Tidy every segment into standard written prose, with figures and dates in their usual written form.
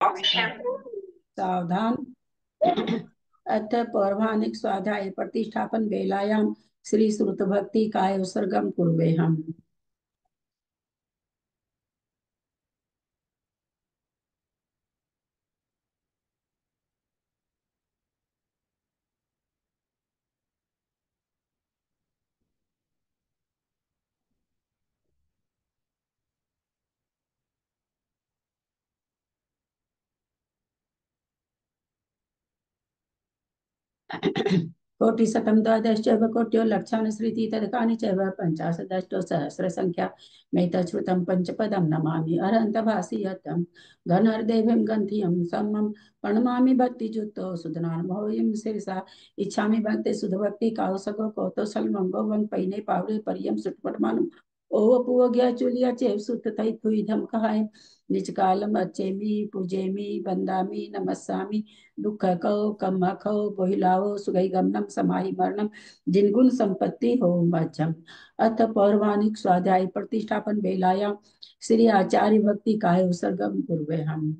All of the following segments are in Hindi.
सावधान। अथ पौर्वाणिक स्वाध्याय प्रतिष्ठापन वेलायां श्री श्रुत भक्ति काय उत्सर्गम कुर्वे हम। कोटिशतं द्वादशैव कोट्यो लक्षान् श्रुति तदकानि चैव पञ्चाशदष्टौ सहस्रसङ्ख्या मेतच्छ्रुतं पञ्चपदं नमामि अरन्तभासि यतं घनर्देवीं गन्धियं समं प्रणमामि भक्तियुक्तो सुधनामोऽयं शिरसा इच्छामि भक्ति सुधभक्ति काउसगो कौतोसलमंगो वं पैने पावरे परियं सुटपटमानं ओ पुवग्या चुलिया चेव सुत थई थुई धम कहाय निज कालम अच्छेमी पूजेमी वंदामी नमस्सामि दुख कौ कम खौ बोहिलाओ सुगई गमनम समाहि मरणम जिनगुण संपत्ति हो मध्यम। अथ पौर्वाणिक स्वाध्याय प्रतिष्ठापन बेलाया श्री आचार्य भक्ति काय उत्सर्गम पूर्वे हम।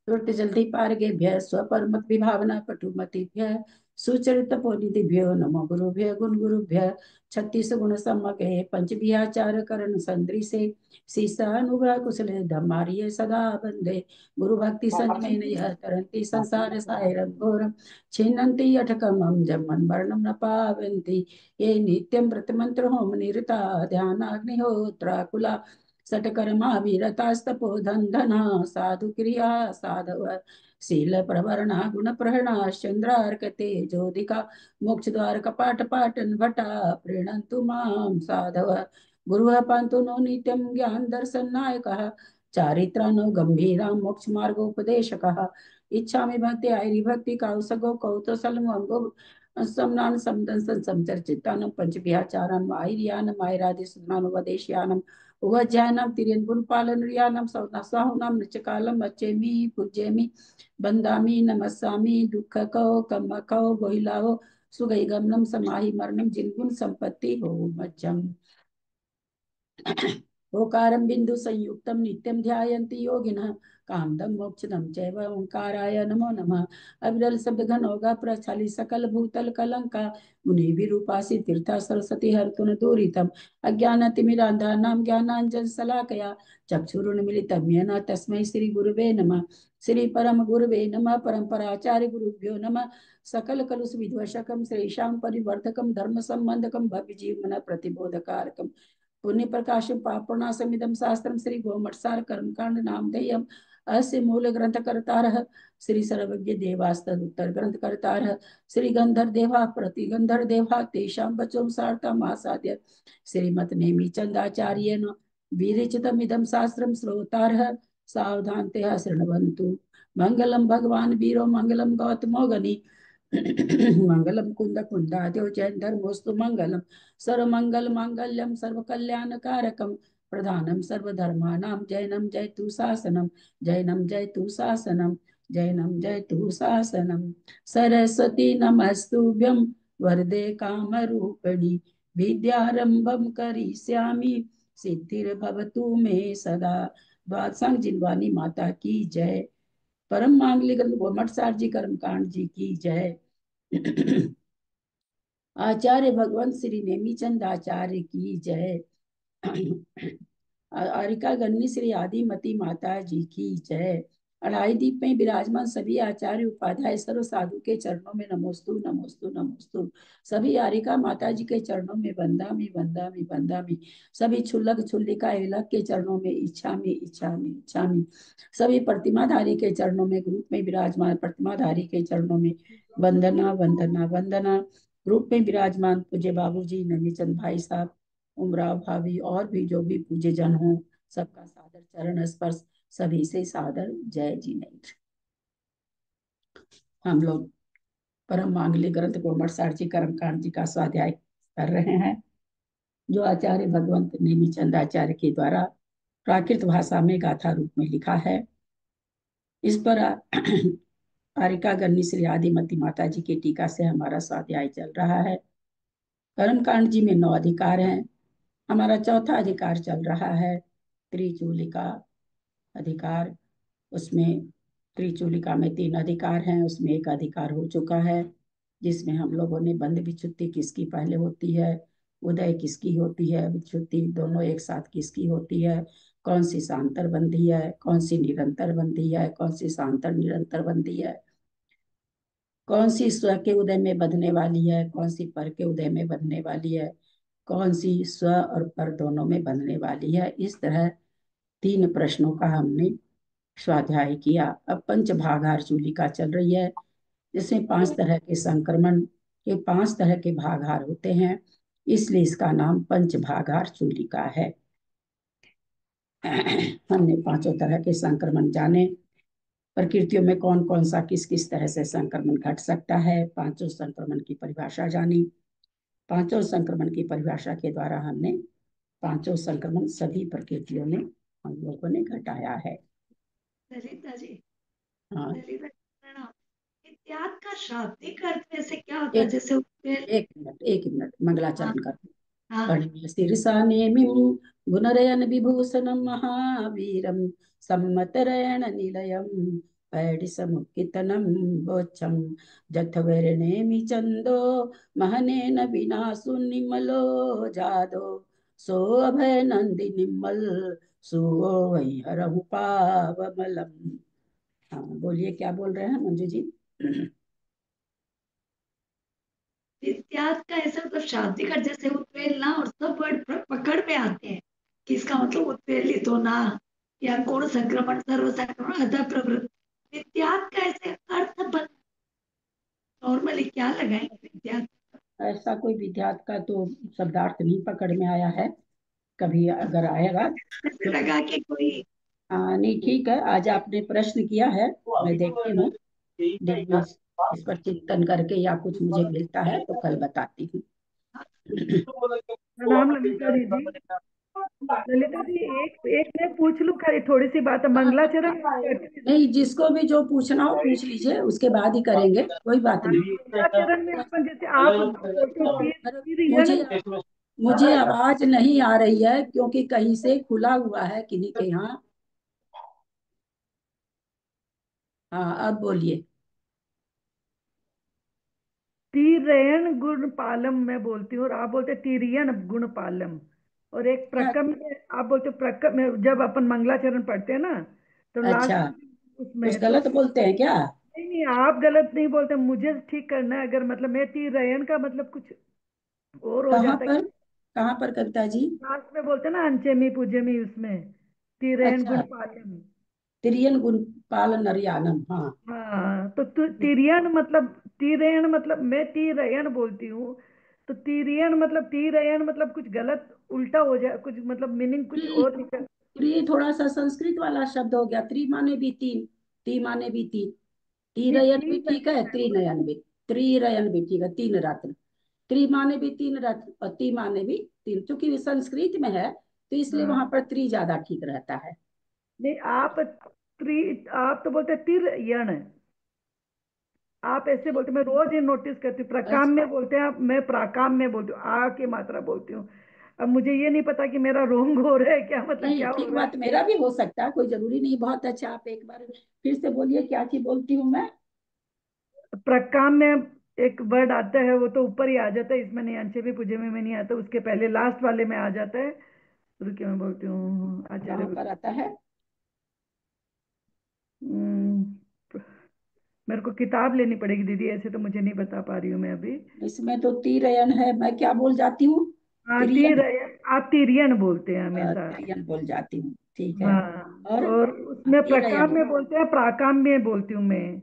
त्रुटि जल्दी पारगेभ्य स्वपरमत विभावना पटुमतिभ्य सुचरित पोनिधिभ्यो नमो गुरुभ्य गुण गुरुभ्य छत्तीस गुण सम्मके पंचभियाचार करण संदृशे सीसानुग्रह कुशले धम्मारिये सदा वंदे गुरु भक्ति संजमेन यः तरन्ति संसार सायरं घोरं छिन्नन्ति अठकमं जमन् मरणं न पावन्ति ये नित्यं व्रतमन्त्र होम निरता ध्यानाग्निहोत्राकुला सटकर्मा विरतास्तपो धना साधु क्रिया साधव शील प्रवरणा गुण प्रहणा चंद्रार्क तेजोदिका मोक्ष द्वार कपाट पाटन भटा प्रीणन्तु मां साधव गुरुः पान्तु नो नित्यं ज्ञान दर्शन नायकः चारित्रानो गंभीरा मोक्ष मार्गोपदेशकः इच्छामि भक्ति आयरि भक्ति कौसगो कौतसलमंगो सम्नान समदंसन समचर्चितानं पंचभियाचारं आयर्यानं आयरादिसुनानुवदेश्यानं उवज्जानं तिर्यन् गुणपालन रियानं साहुनां नृचकालं अच्छेमि पूज्येमि बन्दामि नमस्सामि दुःखकौ कम्मकौ बोहिलाओ सुगैगमनं समाहि मरणं जिनगुण संपत्ति हो मज्जम। ओकारं बिंदु संयुक्तं नित्यं ध्यायन्ति योगिनः कामदं मोक्षदं चैव ओंकाराय नमो नमः। अविरल शब्द घन होगा प्रचाली सकल भूतल कलंका मुनि विरूपासी तीर्था सरस्वती हरतुन दूरितम अज्ञानतिमिरान्धानां ज्ञानाञ्जन शलाकया चक्षुरुन्मीलितं येन तस्मै श्री गुरुवे नमः। श्री परम गुरुवे नमः। परम्पराचार्य गुरुभ्यो नमः। सकल कलुष विध्वंसकं श्रेषां परिवर्धकं धर्म संबंधकं भव्य जीवन प्रतिबोधकारकं पुण्य प्रकाशम पापनाशमिदं शास्त्रम श्री गोमटसार कर्मकांड नामधेयम अस्य मूल ग्रंथ कर्तारः श्री सर्वज्ञ देवास्तद उत्तर ग्रंथ कर्तारः श्री गंधर देवा प्रतिगंधर देवा तेषां वचों सार्थम आसाद्य श्रीमत नेमि चंदाचार्येण विरचितमिदं शास्त्रम श्रोतारः सावधानतया शृण्वन्तु। मंगलम भगवान वीरो मंगलम गौतमो गनि मंगलम कुंद कुंदाद्यो जैन धर्मोस्तु मंगलम सर्वमंगल मांगल्यम सर्वकल्याणकारकम प्रधानम सर्वधर्माणां जैनम जयतु शासनम जैनम जयतु शासनम जैनम जयतु शासनम। सरस्वती नमस्तुभ्यं वरदे कामरूपिणि विद्यारंभं करिष्यामि सिद्धिर्भवतु मे सदा। द्वादशांग जिनवानी माता की जय। परम मांगलिक मटसार जी कर्मकांड जी की जय। आचार्य भगवंत श्री नेमीचंद आचार्य की जय। अरिका गन्नी श्री आदिमती माता जी की जय। अढ़ाई दीप में विराजमान सभी आचार्य उपाध्याय सर्व साधु के चरणों में नमोस्तु नमोस्तु नमोस्तु। सभी आरिका माता जी के चरणों में वंदामि वंदामि वंदामि। सभी छुल्लक छुल्लिका एलक के चरणों में इच्छामि इच्छामि इच्छामि। सभी प्रतिमाधारी के चरणों में ग्रुप में विराजमान प्रतिमाधारी के चरणों में वंदना वंदना वंदना। ग्रुप में विराजमान पूज्य बाबूजी नमीचंद भाई साहब उमराव भाभी और भी जो भी पूज्य जन हो सबका सादर चरण स्पर्श सभी से सादर जय जिनेन्द्र। हम लोग परम मांगलिक ग्रंथ गोमट जी कर्मकांड जी का स्वाध्याय कर रहे हैं, जो आचार्य भगवंत नेमीचंद आचार्य के द्वारा प्राकृत भाषा में गाथा रूप में लिखा है। इस पर आरिका गन्नी श्री आदिमती माता जी की टीका से हमारा स्वाध्याय चल रहा है। कर्मकांड जी में 9 अधिकार हैं। हमारा चौथा अधिकार चल रहा है त्रिचूलिका अधिकार। उसमें त्रिचूलिका में 3 अधिकार हैं, उसमें एक अधिकार हो चुका है, जिसमें हम लोगों ने बंध विच्छुत्ति किसकी पहले होती है, उदय किसकी होती है, विच्छुत्ति दोनों एक साथ किसकी होती है, कौन सी शांतर बंधी है, कौन सी निरंतर बंधी है, कौन सी शांतर निरंतर बंधी है, कौन सी स्व के उदय में बंधने वाली है, कौन सी पर के उदय में बंधने वाली है, कौन सी स्व और पर दोनों में बंधने वाली है। इस तरह 3 प्रश्नों का हमने स्वाध्याय किया। अब पंचभागार चूलिका चल रही है, जिसमें 5 तरह के संक्रमण के 5 तरह के भागार होते हैं, इसलिए इसका नाम पंचभागार चूलिका है। हमने 5 तरह के संक्रमण जाने, प्रकृतियों में कौन कौन सा किस किस तरह से संक्रमण घट सकता है, 5 संक्रमण की परिभाषा जानी। 5 संक्रमण की परिभाषा के द्वारा हमने 5 संक्रमण सभी प्रकृतियों ने हम लोगों ने घटाया है। ललिता जी, हाँ, ललिता जी, प्रणाम। इत्यादि का शाब्दिक अर्थ वैसे क्या होता है? एक जैसे उत्पेल। एक मिनट हाँ मंगलाचरण कर। हाँ। कर्ण्य शीर्षा नेमिं गुणरयन विभूषणं महावीरं सम्मतरयण निलयं पैडिसमुत्थितनं बोच्छं जठवैर्नेमि चन्दो महनेन विनाशु निमलो जादो सो अभय नंदि निम्मल सुओ वै हरहु पावमलम्। हाँ, बोलिए क्या बोल रहे हैं मंजू जी? इत्यादि का ऐसा मतलब शाब्दिक अर्थ जैसे उत्प्रेरणा और सब वर्ड पकड़ में आते हैं कि इसका मतलब उत्प्रेरित होना या कोण संक्रमण सर्व संक्रमण अध प्रवृत्ति। इत्यादि का ऐसे अर्थ नॉर्मली क्या लगाएंगे इत्यादि? ऐसा कोई विद्यार्थ का तो शब्दार्थ नहीं पकड़ में आया है, कभी अगर आएगा ऐसे तो। लगा कि कोई। हाँ, नहीं ठीक है, आज आपने प्रश्न किया है, मैं देखती हूँ, देखो इस पर चिंतन करके या कुछ मुझे मिलता है तो कल बताती हूँ। प्रणाम ललिता दीदी। ललिता दी, एक एक मैं पूछ लूं, खाली थोड़ी सी बात है। हाँ, मंगलाचरण करते नहीं, जिसको भी जो पूछना हो पूछ लीजिए, उसके बाद ही करेंगे, कोई बात हाँ, नहीं। मंगलाचरण में अपन जैसे आप बोलते हो तीर अरे, तीर यण। मुझे मुझे आवाज नहीं आ रही है, क्योंकि कहीं से खुला हुआ है किन्हीं के यहाँ। हाँ, अब बोलिए। तीरयन गुण पालम मैं बोलती हूँ, और आप बोलते हैं तीरियन गुण पालम। और एक क्या? प्रकम में आप बोलते हो प्रकम में, जब अपन मंगलाचरण पढ़ते हैं ना, तो अच्छा, लास्ट कुछ उसमें तो। गलत बोलते हैं क्या? नहीं नहीं, आप गलत नहीं बोलते, मुझे ठीक करना है। अगर मतलब मैं तीरयन का मतलब कुछ और हो कहाँ जाता है। पर, कहाँ पर कविता जी? लास्ट में बोलते हैं ना अंचेमी पूजमी, उसमें तीरयन अच्छा, गुण पालम। तिरियन गुण पालन नरियानम, हाँ। हाँ, तो तिरियन मतलब, तीरयन मतलब मैं तीरयन बोलती हूँ, तो तीरियन मतलब तीरयन मतलब कुछ गलत उल्टा हो जाए, कुछ मतलब मीनिंग कुछ त्रि और निकल। त्रि थोड़ा सा संस्कृत वाला शब्द हो गया। त्रि माने भी 3, ती माने भी 3, नहीं, तीरयन भी तीन ठीक है, त्रिनयन भी, त्रिरयन भी ठीक है, 3 रत्न। त्रि माने भी 3 रत्न और ती माने भी 3, क्योंकि संस्कृत में है तो इसलिए वहां हाँ। पर त्रि ज्यादा ठीक रहता है। नहीं, आप तो बोलते तिरयन, आप ऐसे बोलते। मैं रोज ये नोटिस करती हूँ, प्रकाम अच्छा, में बोलते हैं आप, मैं प्राकाम में बोलती हूँ, आ की मात्रा बोलती हूँ। अब मुझे ये नहीं पता कि मेरा रोंग हो रहा है क्या, मतलब नहीं क्या हो ठीक रहा बात, मेरा भी हो सकता है, कोई जरूरी नहीं। बहुत अच्छा, आप एक बार फिर से बोलिए, क्या चीज बोलती हूँ मैं? है। प्रकाम में एक वर्ड आता है, वो तो ऊपर ही आ जाता है, इसमें नहीं, अंशे भी पूजे में नहीं आता, उसके पहले लास्ट वाले में आ जाता है। रुकिए मैं बोलती हूँ कहाँ आचार्य। पर आता है? हम्म, मेरे को किताब लेनी पड़ेगी दीदी, ऐसे तो मुझे नहीं बता पा रही हूँ मैं अभी। इसमें तो तीरयन है, मैं क्या बोल जाती हूँ? हाँ, तिरियन। आप तिरियन बोलते हैं हमेशा। तिरियन बोल जाती हूँ, ठीक है। हाँ, और और उसमें प्रकाम तीरयन में बोलते हैं, प्राकाम में बोलती हूँ मैं।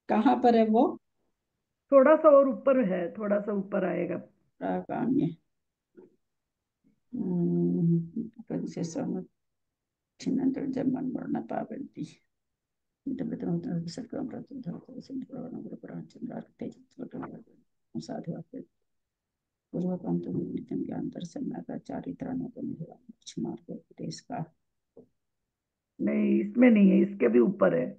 कहाँ पर है वो? थोड़ा सा और ऊपर है, थोड़ा सा ऊपर आएगा। प्राकाम्य। कौन से समय? छिन्नंतर जब मन मरना पावती साधु नित्यम ज्ञान दर्शन का चारित्र मार्ग उपदेश का। नहीं, इसमें नहीं है, इसके भी ऊपर है।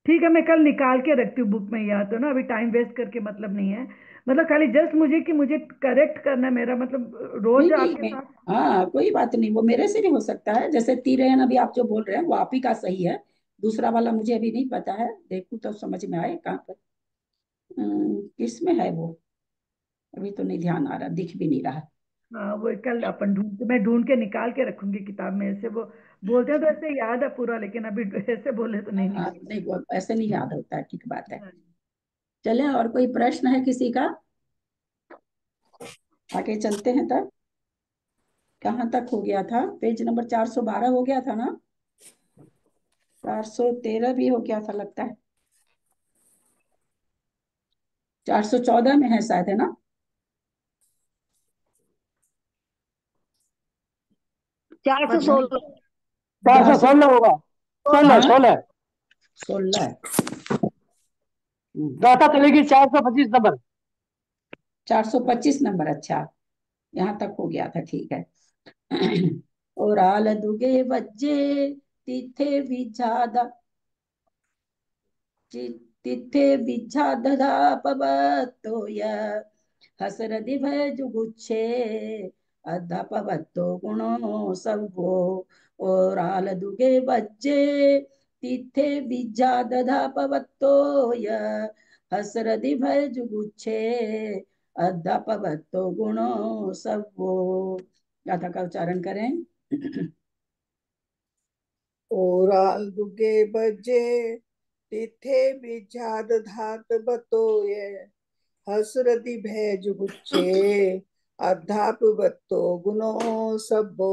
ठीक है, मैं कल निकाल के रखती हूँ बुक में, याद हो ना, अभी टाइम वेस्ट करके मतलब नहीं है। मतलब खाली जस्ट मुझे कि मुझे करेक्ट करना है, मेरा मतलब नहीं रोज नहीं आपके साथ। हाँ कोई बात नहीं, वो मेरे से भी हो सकता है। जैसे तीरयन अभी आप जो बोल रहे हैं वो आप ही का सही है, दूसरा वाला मुझे अभी नहीं पता है, देखूं तो समझ में आए कहाँ पर किस में है वो, अभी तो नहीं ध्यान आ रहा, दिख भी नहीं रहा। हाँ, वो कल अपन मैं ढूंढ के निकाल के रखूंगी किताब में। ऐसे वो बोलते हैं तो ऐसे याद है पूरा, लेकिन अभी ऐसे बोले तो नहीं हाँ, निकल नहीं वो ऐसे नहीं याद होता है, ठीक बात है। हाँ। चले, और कोई प्रश्न है किसी का? आगे चलते हैं तब। कहाँ तक हो गया था? पेज नंबर 412 हो गया था ना? 413 भी हो गया था लगता है, 414 में है शायद, है ना? 416। 400 416 होगा। 16 हाँ 16। 16। गाथा चलेगी 425 नंबर। 425 नंबर, अच्छा यहाँ तक हो गया था, ठीक है। और आल दुगे बज्जे तिथे विझादा तिथे विझादधा पवत्तोय हसरदि भय जुगुच्छे अध्यापवत्तो गुणो सवो। और आल दुगे बज्जे तिथे विझादधा पवत्तोय हसरदि भय जुगुच्छे अध्यापवत्तो गुणो सवो। गाथा का उच्चारण करें। ओराल दुगे बजे तिथे बिछाद धात बतोये हसरति भैज गुच्छे अधाप बत्तो गुनो सबो।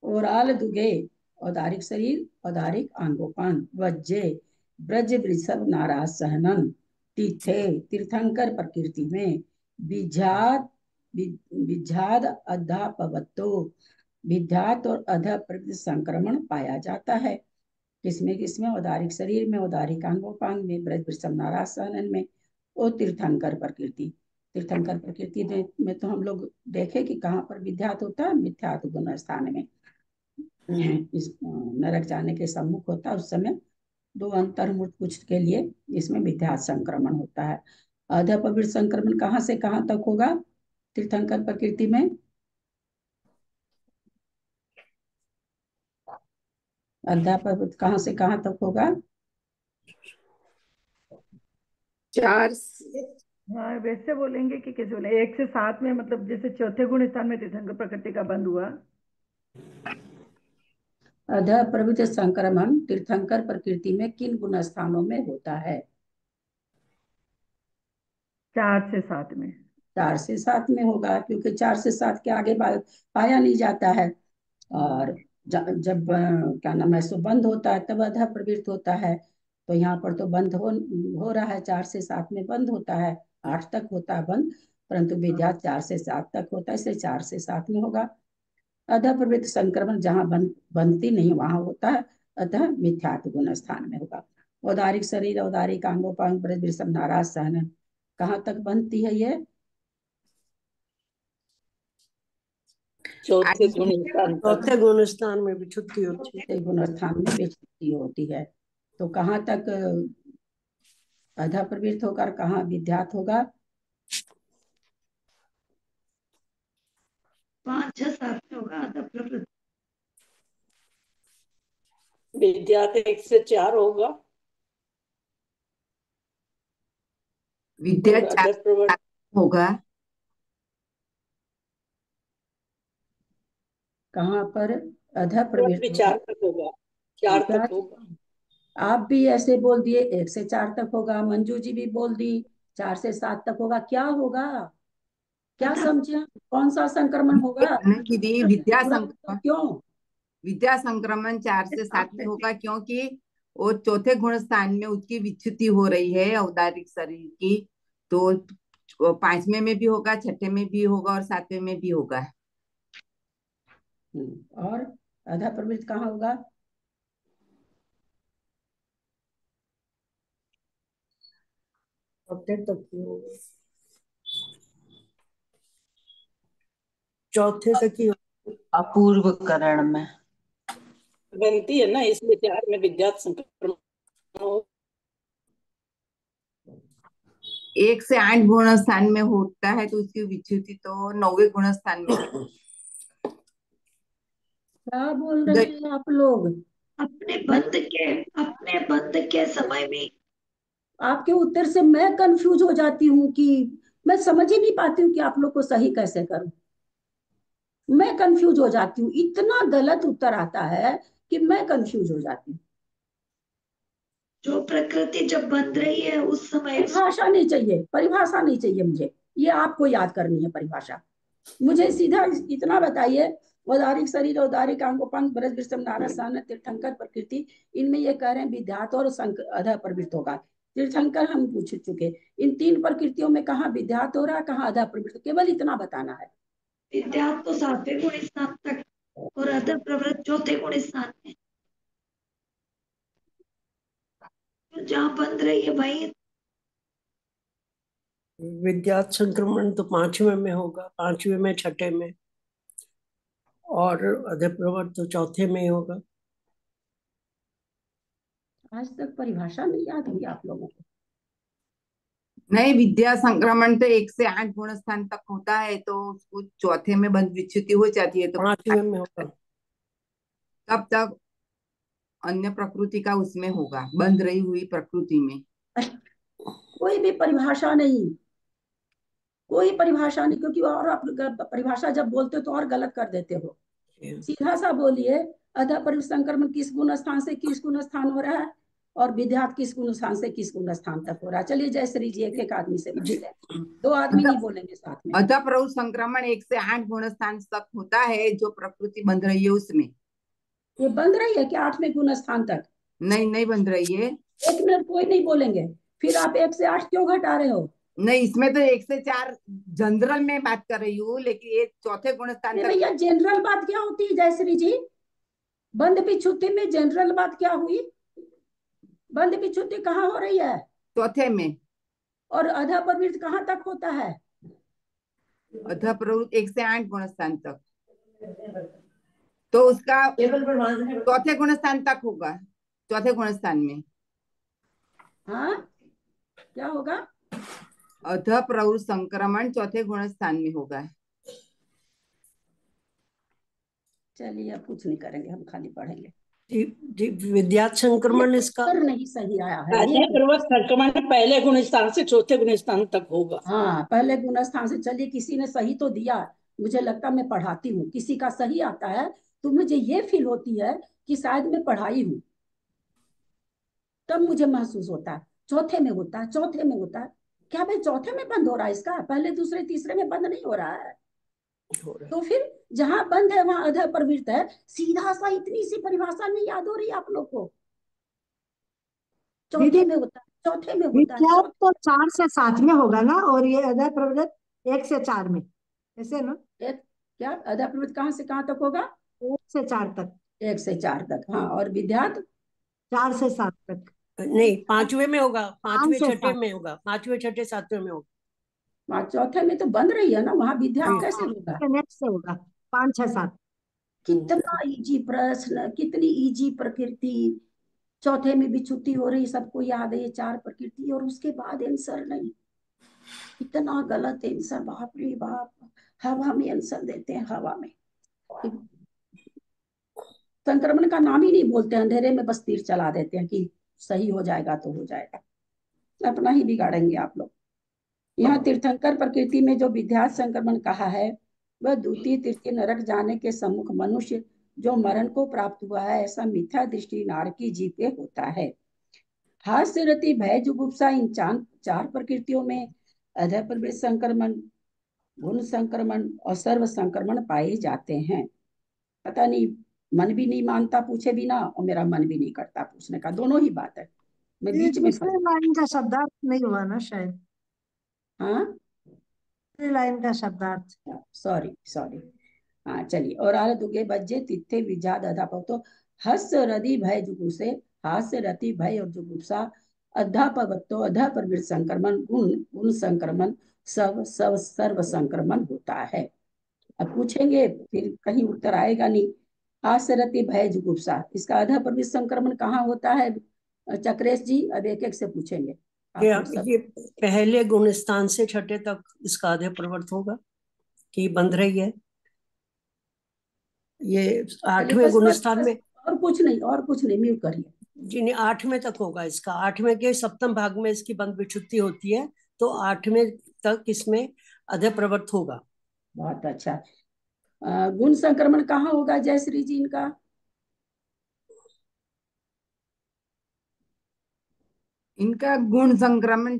ओराल दुगे औदारिक शरीर, औदारिक आंगोपांग, वज्जे ब्रज वृषभ नाराज सहनन, तीथे तीर्थंकर प्रकृति में, विझात विझाद अध्यापवत्तो विध्यात और अध प्रवृत्ति संक्रमण पाया जाता है। किसमें किसमें? औदारिक शरीर में, औदारिक अंगोपांग में, ब्रज वृषभ नाराज सहनन में, और तीर्थंकर प्रकृति। तीर्थंकर प्रकृति में तो हम लोग देखे कि कहाँ पर विध्यात होता है, मिथ्यात गुण स्थान में। इस नरक जाने के सम्मुख होता है उस समय, दो अंतर्मुख कुछ के लिए इसमें विध्यात संक्रमण होता है। अध पवित्र संक्रमण कहाँ से कहाँ तक होगा तीर्थंकर प्रकृति में? अध्यापक कहाँ से कहाँ तक होगा? 4 हाँ, वैसे बोलेंगे कि कैसे बोले, 1 से 7 में, मतलब जैसे चौथे गुण स्थान में तीर्थंकर प्रकृति का बंद हुआ। अध प्रवृत्त संक्रमण तीर्थंकर प्रकृति में किन गुण स्थानों में होता है? 4 से 7 में। 4 से 7 में होगा, क्योंकि 4 से 7 के आगे पाया नहीं जाता है। और जब क्या नाम है, सो बंद होता है तब अधा प्रवृत्त होता है। तो यहाँ पर तो बंद हो रहा है, 4 से 7 में बंद होता है, 8 तक होता है बंद, परंतु विद्या 4 से 7 तक होता है, इसलिए 4 से 7 में होगा। अधा प्रवृत्त संक्रमण जहाँ बनती नहीं वहां होता है, अतः मिथ्यात्व गुण स्थान में होगा। औदारिक शरीर, औदारिक अंगोपांग, ब्रज वृषभ नाराज सहन कहाँ तक बनती है ये? चौथे गुण स्थान तक। चौथे गुण स्थान में भी छुट्टी होती है। चौथे गुण स्थान में विच्युति होती है। तो कहाँ तक अधा प्रवृत्त होकर कहाँ विद्यात होगा? 5 6 7 में होगा आधा प्रवृत्ति। विद्यात 1 से 4 होगा विद्या और 4 अदर प्रवृत्ति होगा। कहाँ पर अधा प्रवृत्त होगा? 4 तक होगा, 4 क्या? तक होगा। आप भी ऐसे बोल दिए 1 से 4 तक होगा, मंजू जी भी बोल दी 4 से 7 तक होगा। क्या होगा, क्या अधा समझे? कौन सा संक्रमण होगा? दीदी, थोड़ा मतलब क्यों? विद्या संक्रमण 4 से 7 में होगा, क्योंकि वो चौथे गुण स्थान में उसकी विच्युति हो रही है औदारिक शरीर की। तो वो 5वें में भी होगा, 6ठे में भी होगा और 7वें में भी होगा। और अधा प्रवृत्त कहाँ होगा? चौथे तक ही होगा, चौथे तक ही होगा। अपूर्व करण में बनती है ना, इसलिए 4 में विद्यात संक्रमण हो। 1 से 8 गुण स्थान में होता है तो उसकी विच्युति तो 9वें गुण स्थान में है। क्या बोल रहे हैं आप लोग? अपने बंद के समय में आपके उत्तर से मैं कंफ्यूज हो जाती हूँ कि मैं समझ ही नहीं पाती हूँ कि आप लोग को सही कैसे करूं। मैं कंफ्यूज हो जाती हूँ, इतना गलत उत्तर आता है कि मैं कंफ्यूज हो जाती हूँ। जो प्रकृति जब बंध रही है उस समय परिभाषा नहीं चाहिए, परिभाषा नहीं चाहिए मुझे, ये आपको याद करनी है परिभाषा। मुझे सीधा इतना बताइए, औदारिक शरीर, औदारिक अंगोपांग, ब्रज विषम नारसान तीर्थंकर प्रकृति, इनमें ये कह रहे हैं विद्यात और अधा प्रवृत्त होगा। तीर्थंकर हम पूछ चुके, इन 3 प्रकृतियों में कहाँ विद्यात हो रहा है, कहाँ अधा प्रवृत्त, केवल इतना बताना है। विद्यात तो 7वें गुण स्थान तक और अध प्रवृत्त 4थे गुण स्थान में। तो जहाँ बंध रही है वही विद्यात संक्रमण तो 5वें में होगा, 5वें में, 6ठे में, और अधिप्रवर्त तो 4थे में ही होगा। आज तक परिभाषा नहीं याद हुई आप लोगों को? नहीं, विद्या संक्रमण तो 1 से 8 गुण स्थान तक होता है तो उसको चौथे में बंद विच्युति हो जाती है तो 5वें में होगा। तब तक अन्य प्रकृति का उसमें होगा, बंध रही हुई प्रकृति में। कोई भी परिभाषा नहीं, कोई परिभाषा नहीं, क्योंकि और आप परिभाषा जब बोलते हो तो और गलत कर देते हो। सीधा सा बोलिए, अधा परिसंक्रमण किस गुण स्थान से किस गुण स्थान हो रहा है, और विद्यात किस गुण स्थान से किस गुण स्थान तक हो रहा है। चलिए जयश्री जी, एक एक आदमी से पूछ ले, 2 आदमी नहीं बोलेंगे साथ में। अतः प्रभु संक्रमण 1 से 8 गुण स्थान तक होता है, जो प्रकृति बंध रही है उसमें। ये बंद रही है क्या 8वें गुण स्थान तक? नहीं, नहीं बंध रही है। 1 मिनट कोई नहीं बोलेंगे, फिर आप 1 से 8 क्यों घटा रहे हो? नहीं, इसमें तो 1 से 4 जनरल में बात कर रही हूँ, लेकिन ये चौथे गुण स्थान तक। भैया जनरल बात क्या होती है जयश्री जी? बंद विच्छुत्ति में जनरल बात क्या हुई? बंद विच्छुत्ति कहाँ हो रही है? चौथे में। और अधा प्रवृत्त कहाँ तक होता है? अतः प्रवृत्त 1 से 8 गुण स्थान तक, तो उसका चौथे गुण स्थान तक होगा, चौथे गुण स्थान में। हाँ, क्या होगा? अतः प्रवृत्त संक्रमण चौथे गुण स्थान में होगा। चलिए अब कुछ नहीं करेंगे, हम खाली पढ़ेंगे। विद्यात संक्रमण इसका उत्तर नहीं सही आया है ये। अधिप्रवर्त संक्रमण पहले गुण स्थान से 4थे गुण स्थान तक होगा। हाँ, पहले गुण स्थान से। चलिए किसी ने सही तो दिया, मुझे लगता मैं पढ़ाती हूँ, किसी का सही आता है तो मुझे ये फील होती है कि शायद मैं पढ़ाई हूँ, तब मुझे महसूस होता है। चौथे में होता है, चौथे में होता है। क्या भाई चौथे में बंद हो रहा है इसका? पहले दूसरे तीसरे में बंद नहीं हो रहा है? तो फिर जहां बंद है वहां अधा प्रवृत्त है। सीधा सा इतनी सी परिभाषा नहीं याद हो रही आप लोग को? चौथे दीदी में होता है, चौथे में होता है, विद्यात तो 4 से 7 में होगा ना, और ये अदय प्रवृत्त 1 से 4 में, ऐसे ना? क्या अधा प्रवृत्त कहाँ से कहाँ तक होगा? 1 से 4 तक। 1 से 4 तक, हाँ। और विद्यात 4 से 7 तक। नहीं, 5वें में होगा, 5वें 5 से 6ठे 7। में होगा, 5वें 6ठे 7वें में होगा। वहां चौथे में तो बंद रही है ना, वहां विद्यात हाँ। कैसे होगा? नेक्स्ट से होगा 5 6 7। कितना इजी प्रश्न, कितनी इजी प्रकृति। चौथे में भी छुट्टी हो रही, सबको याद है ये 4 प्रकृति, और उसके बाद आंसर नहीं। इतना गलत आंसर, बाप रे बाप। हवा में आंसर देते हैं, हवा में। संक्रमण का नाम ही नहीं बोलते, अंधेरे में बस तीर चला देते हैं कि सही हो जाएगा तो हो जाएगा। अपना ही बिगाड़ेंगे आप लोग। यहाँ तीर्थंकर प्रकृति में जो विद्यात संक्रमण कहा है, वह द्वितीय तृतीय नरक जाने के सम्मुख मनुष्य जो मरण को प्राप्त हुआ है, ऐसा मिथ्या दृष्टि नारकी जीव पे होता है। हास्य रति भय जुगुप्सा, इन 4 प्रकृतियों में अधः प्रवृत्त संक्रमण, गुण संक्रमण और सर्व संक्रमण पाए जाते हैं। पता नहीं, मन भी नहीं मानता पूछे बिना, और मेरा मन भी नहीं करता पूछने का, दोनों ही बात है। मैं ये बीच में दूसरे लाइन का शब्दार्थ नहीं हुआ ना शायद? हाँ, दूसरी लाइन का शब्दार्थ। Sorry sorry. हाँ चलिए, और आले दुगे बज्जे तिथे विजात अधापव, तो हस रदि भय जुगुप्से, हास्य रति भय और जुगुप्सा, अध्यापवत्तो अधा पर संक्रमण, गुण गुण संक्रमण, सब सब सर्व संक्रमण होता है। अब पूछेंगे फिर कहीं उत्तर आएगा नहीं। हास्य रति भय जुगुप्सा, इसका अधा पर संक्रमण कहाँ होता है चक्रेश जी? अब एक एक से पूछेंगे आप लोग सब। ये पहले गुण स्थान से छठे तक इसका आधे प्रवर्त होगा कि बंध रही है? ये चलिए 8वें बस गुण बस स्थान बस, में, और कुछ नहीं, और कुछ नहीं, म्यूट करिए। जी नहीं, 8वें तक होगा इसका। 8वें के सप्तम भाग में इसकी बंध विच्छुत्ति होती है, तो 8वें तक इसमें अधे प्रवर्त होगा। बहुत अच्छा। गुण संक्रमण कहाँ होगा जयश्री जी इनका? इनका गुण संक्रमण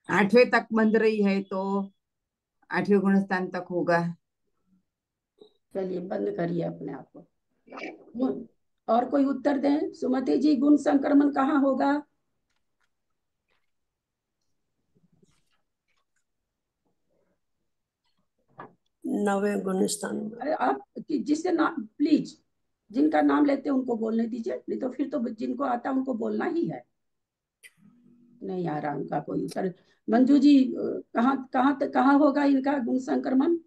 8वें तक बंध रही है, तो 8वें गुण स्थान तक होगा। चलिए बंद करिए अपने आप को। और कोई उत्तर दें? सुमति जी, गुण संक्रमण कहाँ होगा? नवे गुण स्थान में। अरे आप जिससे नाम, प्लीज जिनका नाम लेते हैं उनको बोलने दीजिए, नहीं तो फिर तो जिनको आता है उनको बोलना ही है। नहीं आ रहा उनका कोई उत्तर। मंजू जी, कहाँ कहाँ तक कहाँ होगा इनका गुण संक्रमण?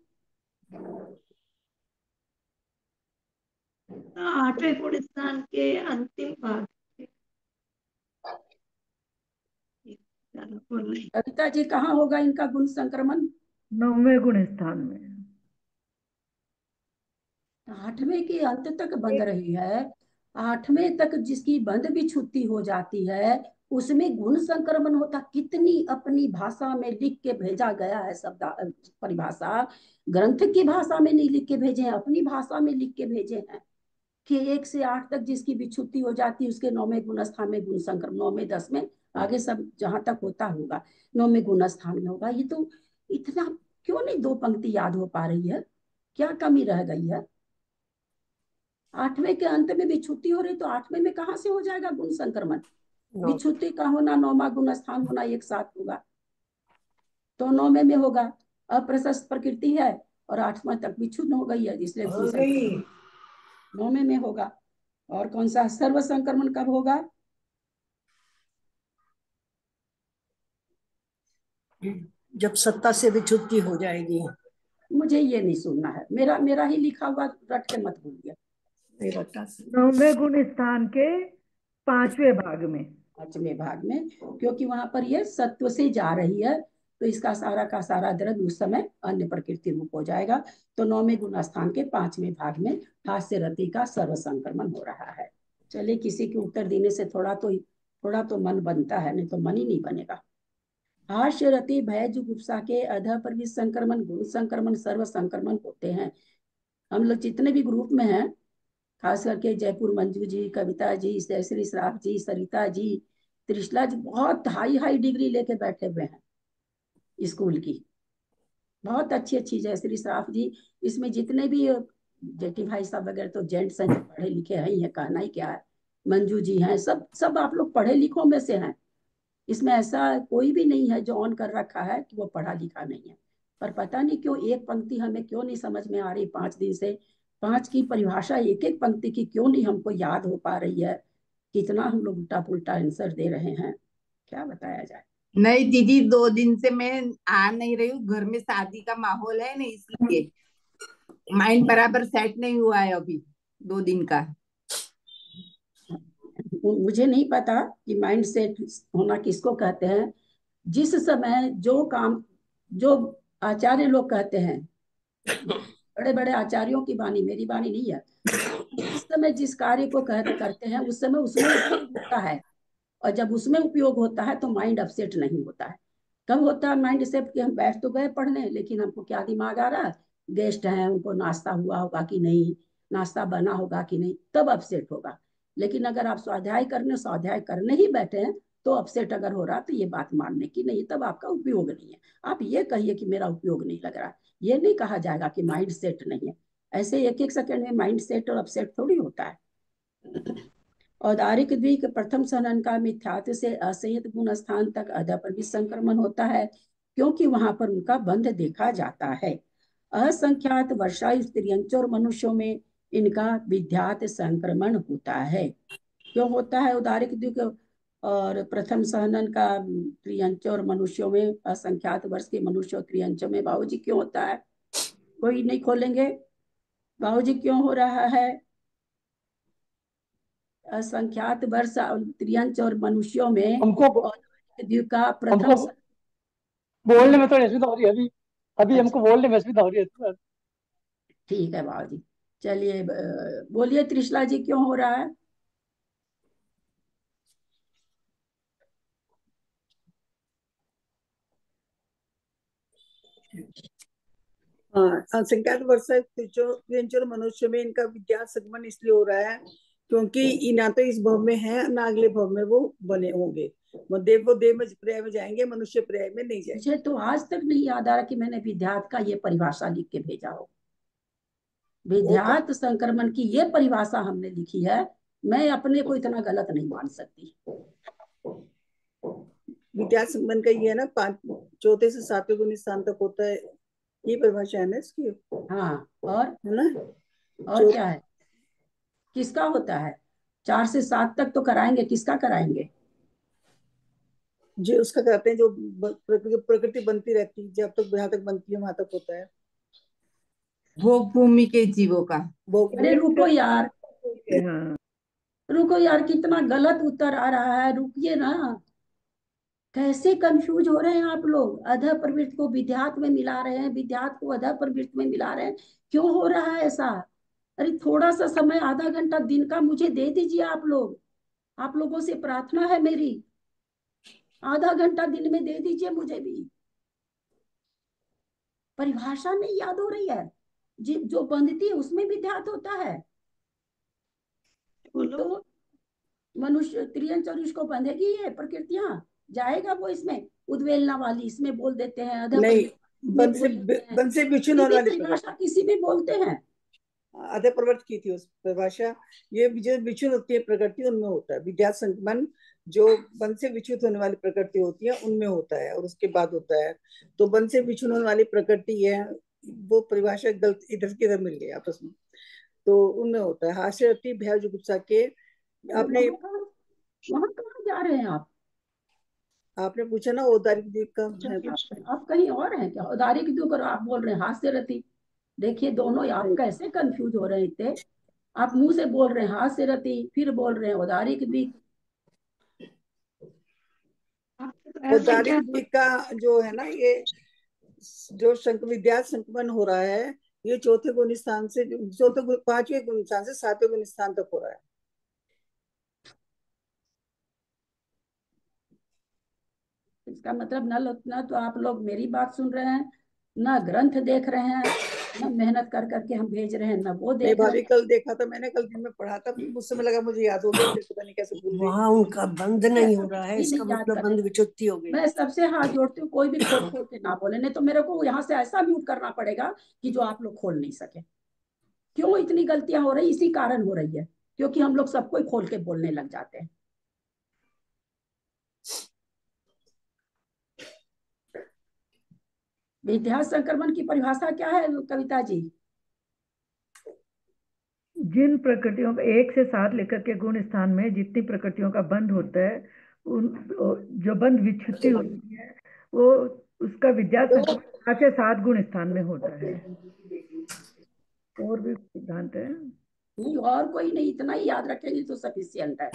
8वें गुण स्थान के अंतिम भाग बोल रही। कविता जी, कहाँ होगा इनका गुण संक्रमण? 9वें गुण स्थान में। 8वें के अंत तक बंध रही है। 8वें तक जिसकी बंध भी छुट्टी हो जाती है उसमें गुण संक्रमण होता। कितनी अपनी भाषा में लिख के भेजा गया है शब्द परिभाषा, ग्रंथ की भाषा में नहीं लिख के भेजे हैं, अपनी भाषा में लिख के भेजे हैं कि 1 से 8 तक जिसकी भी छुट्टी हो जाती है उसके 9वें गुण स्थान में गुण संक्रमण, 9वें 10 में, आगे सब जहां तक होता होगा 9वें गुण स्थान में होगा। ये तो इतना क्यों नहीं 2 पंक्ति याद हो पा रही है? क्या कमी रह गई है? 8वें के अंत में विच्छुत्ति हो रही तो 8वें में कहां से हो जाएगा गुण संक्रमण? विच्छुत्ति का होना, 9वां गुण स्थान होना एक साथ होगा, तो 9वें में होगा। अप्रशस्त प्रकृति है और 8वां तक विच्छुन्न हो गई है, इसलिए गुण संक्रमण 9वें में होगा। और कौन सा सर्व संक्रमण कब होगा? जब सत्ता से विच्छुत्ति हो जाएगी। मुझे ये नहीं सुनना है, मेरा मेरा ही लिखा हुआ रट के मत भूलिए। 9वें गुण स्थान के 5वें भाग में। 5वें भाग में, क्योंकि वहां पर ये सत्व से जा रही है तो इसका सारा का सारा द्रव्य उस समय अन्य प्रकृति रूप हो जाएगा। तो 9वें गुण स्थान के 5वें भाग में हास्य रति का सर्व संक्रमण हो रहा है। चलिए, किसी के उत्तर देने से थोड़ा तो मन बनता है, नहीं तो मन ही नहीं बनेगा। हास्य रति भय जुगुप्सा के अध पर भी संक्रमण, गुण संक्रमण, सर्व संक्रमण होते हैं। हम लोग जितने भी ग्रुप में हैं, खास करके जयपुर मंजू जी, कविता जी, जयश्री श्राफ जी, सरिता जी, त्रिशला जी, बहुत हाई हाई डिग्री लेके बैठे हुए हैं स्कूल की, बहुत अच्छी अच्छी। जयश्री श्राफ जी, इसमें जितने भी जेठी भाई साहब वगैरह तो जेंट्स हैं, पढ़े लिखे हैं ही है, कहना ही क्या है। मंजू जी हैं, सब सब आप लोग पढ़े लिखों में से हैं। इसमें ऐसा कोई भी नहीं है जो ऑन कर रखा है कि वो पढ़ा लिखा नहीं है। पर पता नहीं क्यों एक पंक्ति हमें क्यों नहीं समझ में आ रही 5 दिन से। 5 की परिभाषा एक एक पंक्ति की क्यों नहीं हमको याद हो पा रही है? कितना हम लोग उल्टा पुल्टा आंसर दे रहे हैं, क्या बताया जाए। नहीं दीदी, 2 दिन से मैं आ नहीं रही हूँ, घर में शादी का माहौल है ना, इसलिए माइंड बराबर सेट नहीं हुआ है अभी 2 दिन का। मुझे नहीं पता कि माइंड सेट होना किसको कहते हैं। जिस समय जो काम, जो आचार्य लोग कहते हैं, बड़े बड़े आचार्यों की वाणी, मेरी वाणी नहीं है, जिस समय जिस कार्य को करते हैं उस समय उसमें उपयोग होता है। और जब उसमें उपयोग होता है तो माइंड अपसेट नहीं होता है। कब होता है माइंड सेट कि हम बैठ तो गए पढ़ने, लेकिन हमको क्या दिमाग आ रहा है, गेस्ट हैं, उनको नाश्ता हुआ होगा कि नहीं, नाश्ता बना होगा कि नहीं, तब अपसेट होगा। लेकिन अगर आप स्वाध्याय करने ही बैठे हैं तो अपसेट अगर हो रहा तो ये बात मानने की नहीं, तब आपका उपयोग नहीं है। आप ये कहिए कि मेरा उपयोग नहीं लग रहा, ये नहीं कहा जाएगा कि माइंड सेट नहीं है। ऐसे एक एक सेकंड में माइंड सेट और अपसेट थोड़ी होता है। औदारिक द्विक प्रथम सनन का मिथ्यात्व से असंयत गुण स्थान तक अध पर भी संक्रमण होता है, क्योंकि वहां पर उनका बंध देखा जाता है। असंख्यात वर्षायु स्त्रियंच और मनुष्यों में इनका विद्यात संक्रमण होता है। क्यों होता है उदारिक द्युक और प्रथम सहनन का त्रियंच और मनुष्यों में, असंख्यात वर्ष के मनुष्य और त्रियंचों में बाबूजी क्यों होता है? कोई नहीं खोलेंगे? बाबूजी क्यों हो रहा है? असंख्यात वर्ष त्रियंच और मनुष्यों में हमको और द्युक का प्रथम हमको बोलने में थोड़ी असुविधा हो रही है अभी। अभी हमको बोलने में असुविधा हो रही है। ठीक है बाबूजी, चलिए बोलिए त्रिशला जी क्यों हो रहा है? हाँ, असंख्यात वर्ष त्रियंचर मनुष्य में इनका विद्या संगमन इसलिए हो रहा है क्योंकि ना तो इस भव में है ना अगले भव में वो बने होंगे। वो देव में पर्याय में जाएंगे, मनुष्य पर्याय में नहीं जाएंगे। मुझे तो आज तक नहीं याद आ रहा कि मैंने विद्यात का ये परिभाषा लिख के भेजा हो। विद्यात संक्रमण की ये परिभाषा हमने लिखी है, मैं अपने को इतना गलत नहीं मान सकती। विद्या संगमन का ये है ना, 4 से 7वें गुण स्थान तक होता है, ये परिभाषा है ना इसकी। हाँ, और है ना? और क्या है? किसका होता है? 4 से 7 तक तो कराएंगे, किसका कराएंगे? जो उसका कहते हैं, जो प्रकृति बनती रहती है, जब तक जहां तक बनती है वहां तक होता है। भोग भूमि के जीवों का। अरे रुको यार, हाँ, रुको यार, कितना गलत उत्तर आ रहा है, रुकिए ना। कैसे कंफ्यूज हो रहे हैं आप लोग? अधः प्रवृत्ति को विद्यात में मिला रहे हैं, विद्यात को अधः प्रवृत्ति में मिला रहे हैं। क्यों हो रहा है ऐसा? अरे थोड़ा सा समय, आधा घंटा दिन का मुझे दे दीजिए आप लोग। आप लोगों से प्रार्थना है मेरी, आधा घंटा दिन में दे दीजिए मुझे भी। परिभाषा नहीं याद हो रही है? जो बंधती है उसमें विद्यात होता है। तो मनुष्य त्रियंच और उसको बंधेगी ये प्रकृतियां, जाएगा वो इसमें? उद्वेलना वाली इसमें बोल देते हैं, अधः नहीं, प्रवृत्ति बन से विचुन किसी होने भी वाली परिभाषा किसी भी बोलते हैं। अधः प्रवृत्त की थी उस परिभाषा। ये जो विचुन होती है प्रकृति, उनमें होता है विद्या संगमन। जो वन से विच्युत होने वाली प्रकृति होती है उनमें होता है, और उसके बाद होता है। तो वन से विचुन होने वाली प्रकृति है, वो परिभाषा गलत इधर की इधर मिल गई आपस में। तो उनमें होता है हास्य अति भय जुगुप्सा के। आपने वहां कहाँ जा रहे हैं आप? आपने पूछा ना औदारिक द्वीप का है कुछ। आप कहीं और हैं क्या? उदारी क्यों करो? आप बोल रहे हैं हास्य रति। देखिए दोनों आप कैसे कंफ्यूज हो रहे थे। आप मुंह से बोल रहे हैं हास्य रति, फिर बोल रहे हैं उदारिक द्वीप। औदारिक द्वीप का जो है ना, ये जो विद्या संक्रमण हो रहा है, ये चौथे गुण स्थान से, पांचवें गुण स्थान से 7वें गुण स्थान तक हो रहा है। इसका मतलब न तो आप लोग मेरी बात सुन रहे हैं, न ग्रंथ देख रहे हैं, न मेहनत कर करके हम भेज रहे हैं, न वो नहीं देख रहे भाभी, हैं। कल देखा था मैंने, कल दिन में पढ़ा था, मुझसे में लगा मुझे याद हो गया, फिर पता नहीं कैसे भूल गई। वहां उनका बंद नहीं हो रहा है, नहीं इसका याद मतलब कर, बंद विच्युति हो गई। मैं सबसे हाथ जोड़ती हूँ, कोई भी खोल खोल के ना बोले, नहीं तो मेरे को यहाँ से ऐसा म्यूट करना पड़ेगा कि जो आप लोग खोल नहीं सके। क्यों इतनी गलतियां हो रही? इसी कारण हो रही है, क्योंकि हम लोग सबको खोल के बोलने लग जाते हैं। विद्या संक्रमण की परिभाषा क्या है कविता जी? जिन प्रकृतियों का 1 से 7 लेकर के गुण स्थान में जितनी प्रकृतियों का बंध होता है, उन जो बंध विच्छुति होती है, वो उसका विद्या संक्रमण 5 से 7 गुण स्थान में होता है। और भी सिद्धांत है? नहीं, और कोई नहीं, इतना ही याद रखेंगे तो सफिशियंट है।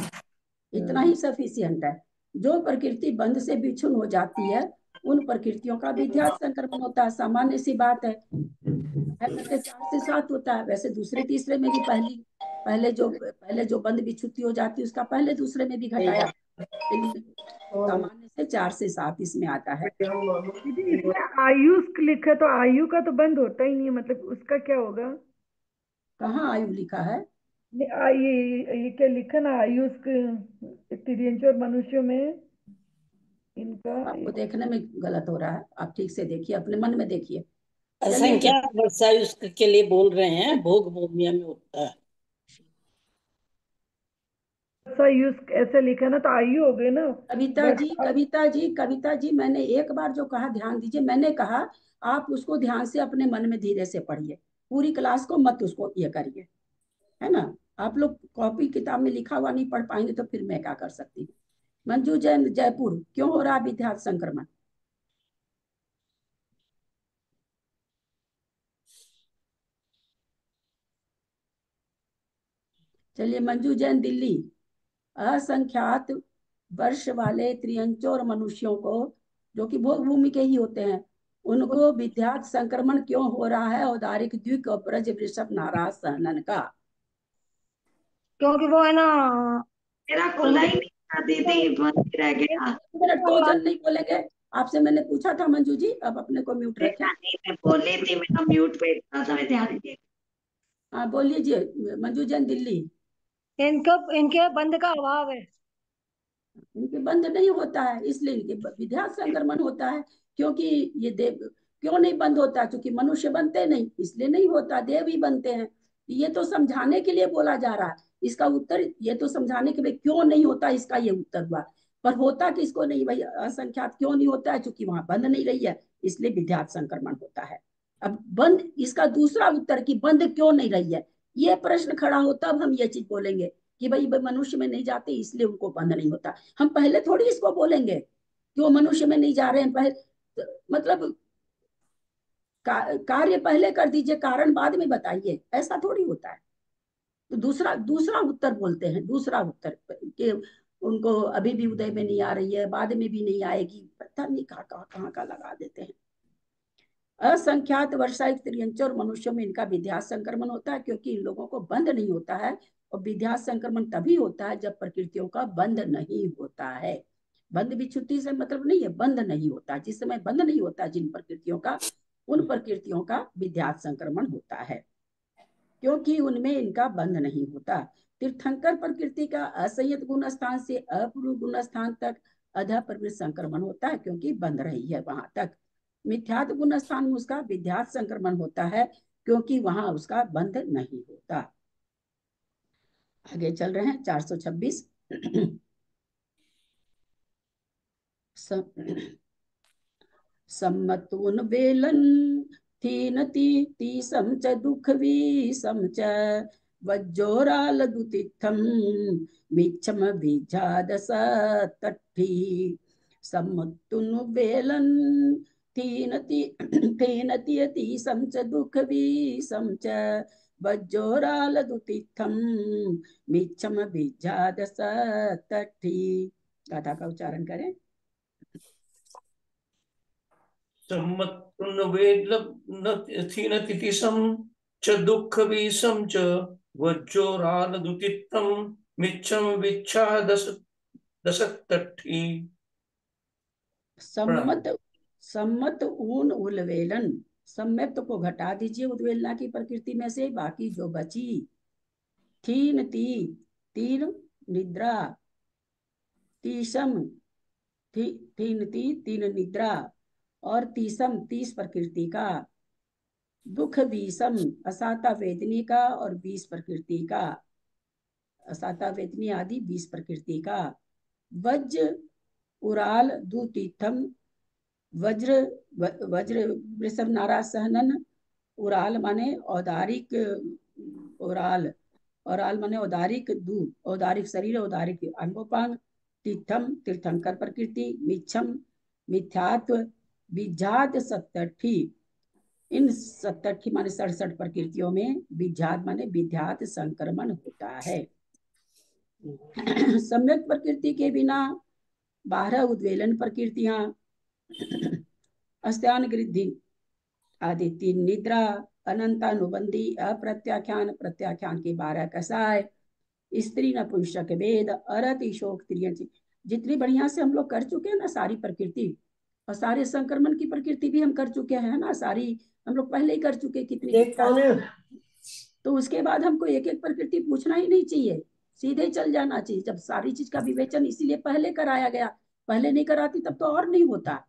इतना ही सफिशियंट है। जो प्रकृति बंध से बिछुन हो जाती है, उन प्रकृतियों का विद्या संक्रमण होता है। सामान्य सी बात है। वैसे 4 से 7 होता है, वैसे दूसरे तीसरे में भी पहले जो बंध विच्छुति हो जाती है उसका पहले दूसरे में भी घटाया, सामान्य से 4 से 7 इसमें आता है। दीदी इसमें आयुष लिखा है, तो आयु का तो बंद होता ही नहीं है, मतलब उसका क्या होगा? कहाँ आयु लिखा है? ये क्या लिखा ना, आयुष तिर्यंच और मनुष्यों में इनका आपको देखने में गलत हो रहा है, आप ठीक से देखिए, अपने मन में देखिए। असंख्यात वर्षायु के लिए बोल रहे हैं, भोग भूमिया में होता है। सा यूज ऐसे लिखा ना तो आयु हो गई ना। कविता जी मैंने एक बार जो कहा ध्यान दीजिए, मैंने कहा आप उसको ध्यान से अपने मन में धीरे से पढ़िए, पूरी क्लास को मत उसको ये करिए, है ना। आप लोग कॉपी किताब में लिखा हुआ नहीं पढ़ पाएंगे तो फिर मैं क्या कर सकती हूँ। मंजू जैन जयपुर, क्यों हो रहा विद्यार्थ संक्रमण? चलिए मंजू जैन दिल्ली, असंख्यात वर्ष वाले त्रियंचोर मनुष्यों को, जो कि भोग भूमि के ही होते हैं, उनको विद्यार्थ संक्रमण क्यों हो रहा है? औदारिक द्विक और ब्रज वृषभ नाराज सहनन का। क्योंकि वो है ना, मेरा खुला ही नहीं था दीदी, बंद ही रह गया। 1 मिनट, 2 जन नहीं बोलेंगे। आपसे मैंने पूछा था मंजू जी, अब अपने को म्यूट रखें। देखा नहीं, मैं बोली थी, मेरा म्यूट पे इतना था, मैं ध्यान नहीं दिया। हाँ बोलिए जी, मंजू जैन दिल्ली। इनके बंद का अभाव है। इनके बंद नहीं होता है इसलिए इनके विद्यार्थ संक्रमण होता है, क्योंकि ये देव क्यों नहीं बंद होता? क्योंकि मनुष्य बनते नहीं, इसलिए नहीं होता, देव ही बनते हैं। ये तो समझाने के लिए बोला जा रहा है, इसका उत्तर ये तो समझाने के लिए क्यों नहीं होता, इसका ये उत्तर हुआ। पर होता किसको नहीं भाई? असंख्यात क्यों नहीं होता है? क्योंकि वहां बंद नहीं रही है, इसलिए विद्यार्थ संक्रमण होता है। अब बंद, इसका दूसरा उत्तर कि बंद क्यों नहीं रही है, ये प्रश्न खड़ा हो तब हम ये चीज बोलेंगे कि भाई मनुष्य में नहीं जाते इसलिए उनको बंद नहीं होता। हम पहले थोड़ी इसको बोलेंगे कि वो मनुष्य में नहीं जा रहे हैं, पहले मतलब कार्य पहले कर दीजिए, कारण बाद में बताइए, ऐसा थोड़ी होता है। तो दूसरा दूसरा उत्तर बोलते हैं, दूसरा उत्तर कि उनको अभी भी उदय में नहीं आ रही है, बाद में भी नहीं आएगी, पता नहीं कहाँ का लगा देते हैं। असंख्यात वर्षायिक त्रियंचर मनुष्यों में इनका विद्यार्थ संक्रमण होता है, क्योंकि इन लोगों को बंद नहीं होता है। और विद्यार्थ संक्रमण तभी होता है जब प्रकृतियों का बंद नहीं होता है। बंद विच्छुति से मतलब नहीं है, बंद नहीं होता। जिस समय बंद नहीं होता जिन प्रकृतियों का, उन प्रकृतियों का विद्यार्थ संक्रमण होता है, क्योंकि उनमें इनका बंध नहीं होता। तीर्थंकर प्रकृति का असंयत गुण स्थान से अपूर्व गुण स्थान तक अधा प्रवृत्त संक्रमण होता है, क्योंकि बंध रही है वहां तक। मिथ्यात गुण स्थान में उसका विद्यार्थ संक्रमण होता है, क्योंकि वहां उसका बंध नहीं होता। आगे चल रहे हैं 426। सम्मतून वेलन थीन ती समच दुख वी समच वज्जोराल दुतिथम मिच्छम बीजादस तट्ठी सम्मतून वेलन थीन ती समच दुख वी समच वज्जोराल दुतिथम मिच्छम बीजादस तट्ठी। गाथा का उच्चारण करें। सम्मत्नुवेदलब्धीनतितिसं च दुःखवीसं च वज्रोरालदुतित्थं मिच्छं विच्छादसत्तठी। सम्मत ऊन उलवेलन, सम्यक्त को घटा दीजिए उद्वेलना की प्रकृति में से, बाकी जो बची थीन तीन निद्रा, तीसम थीन तीन निद्रा, और तीसम 30 प्रकृति का, दुख बीसम असाता वेदनी का और 20 प्रकृति का, असाता वेदनी आदि 20 प्रकृति का, वज्र उराल दुतीर्थम, वज्र वज्र वृषभ नारा सहनन, उराल माने औदारिक, उराल औराल माने औदारिक दू, औदारिक शरीर, औदारिक अंगोपांग, तीर्थम तीर्थंकर प्रकृति, मिच्छम मिथ्यात्व, विजात सत्तठी, इन 67 माने 67 प्रकृतियों में विजात माने विध्यात संक्रमण होता है। सम्यक प्रकृति के बिना 12 उद्वेलन प्रकृतियां, अस्त्यान गृद्धि आदि 3 निद्रा, अनंतानुबंधी अप्रत्याख्यान प्रत्याख्यान के 12 कसाय, स्त्री नपुंसक वेद, अरति शोक त्रियंच, जितनी बढ़िया से हम लोग कर चुके हैं ना सारी प्रकृति, और सारे संक्रमण की प्रकृति भी हम कर चुके हैं ना, सारी हम लोग पहले ही कर चुके कितनी। तो उसके बाद हमको एक एक प्रकृति पूछना ही नहीं चाहिए, सीधे चल जाना चाहिए। जब सारी चीज का विवेचन इसीलिए पहले कराया गया, पहले नहीं कराती तब तो और नहीं होता,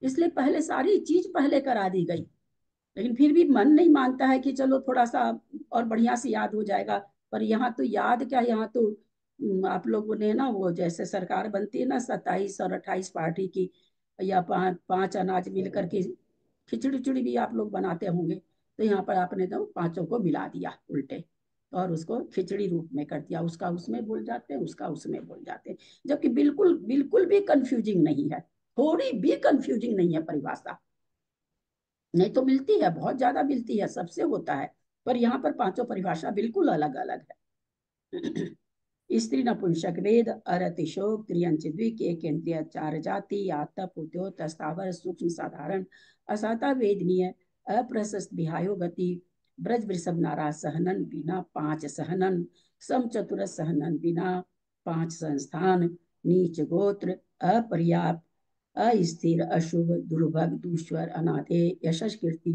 इसलिए पहले सारी चीज पहले करा दी गई। लेकिन फिर भी मन नहीं मानता है कि चलो थोड़ा सा और बढ़िया से याद हो जाएगा, पर यहाँ तो याद क्या, यहाँ तो आप लोगों ने ना वो जैसे सरकार बनती है ना 27 और 28 पार्टी की, या पांच अनाज मिल करके खिचड़ी उचड़ी भी आप लोग बनाते होंगे, तो यहाँ पर आपने तो पांचों को मिला दिया उल्टे और उसको खिचड़ी रूप में कर दिया। उसका उसमें बोल जाते हैं, उसका उसमें बोल जाते हैं, जबकि बिल्कुल बिल्कुल भी कंफ्यूजिंग नहीं है, थोड़ी भी कंफ्यूजिंग नहीं है परिभाषा। नहीं तो मिलती है, बहुत ज्यादा मिलती है, सबसे होता है, पर यहाँ पर पांचों परिभाषा बिल्कुल अलग अलग है। स्त्री नपुंसक वेद अरतिशोक त्रियंच द्विक एक इंद्रिय चार जाति आतप उद्योत स्थावर सूक्ष्म साधारण असाता वेदनीय अप्रशस्त विहायो गति ब्रज वृषभ नारा सहनन बिना पांच सहनन सम चतुर सहनन बिना पांच संस्थान नीच गोत्र अपर्याप्त अस्थिर अशुभ दुर्भग दूश्वर अनादे यशस कीर्ति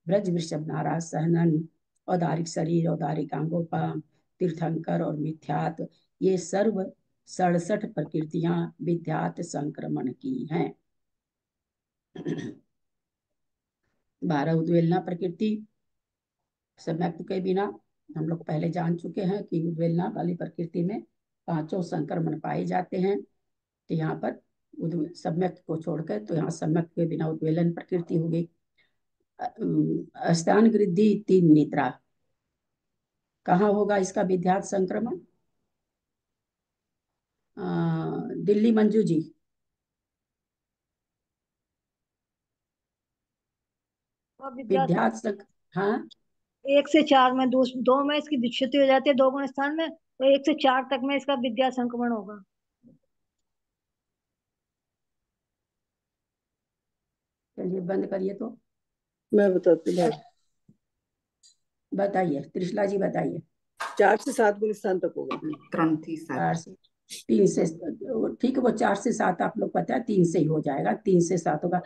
ब्रज वृषभ नारा सहनन औदारिक शरीर औदारिक आंगोपा तीर्थंकर और मिथ्यात्व, ये सर्व 67 प्रकृतियां विद्यात संक्रमण की हैं। 12 उद्वेलना प्रकृति सम्यक्त के बिना हम लोग पहले जान चुके हैं कि उद्वेलना वाली प्रकृति में पांचों संक्रमण पाए जाते हैं। तो यहाँ पर सम्यक्त को छोड़कर तो यहाँ सम्यक्त के बिना उद्वेलन प्रकृति हो गई। स्थान वृद्धि 3 निद्रा, कहाँ होगा इसका विद्यात संक्रमण? दिल्ली मंजू जी। विद्यात हाँ 1 से 4 में, दो में इसकी विच्युति हो जाती है 2 गुण स्थान में, तो 1 से 4 तक में इसका विद्या संक्रमण होगा। चलिए बंद करिए तो मैं बताती हूँ, बताइए त्रिशला जी बताइए। 4 से 7 गुण स्थान तक होगा। 4 से 3 से ठीक है, वो 4 से 7 आप लोग पता है 3 से ही हो जाएगा, 3 से 7 होगा।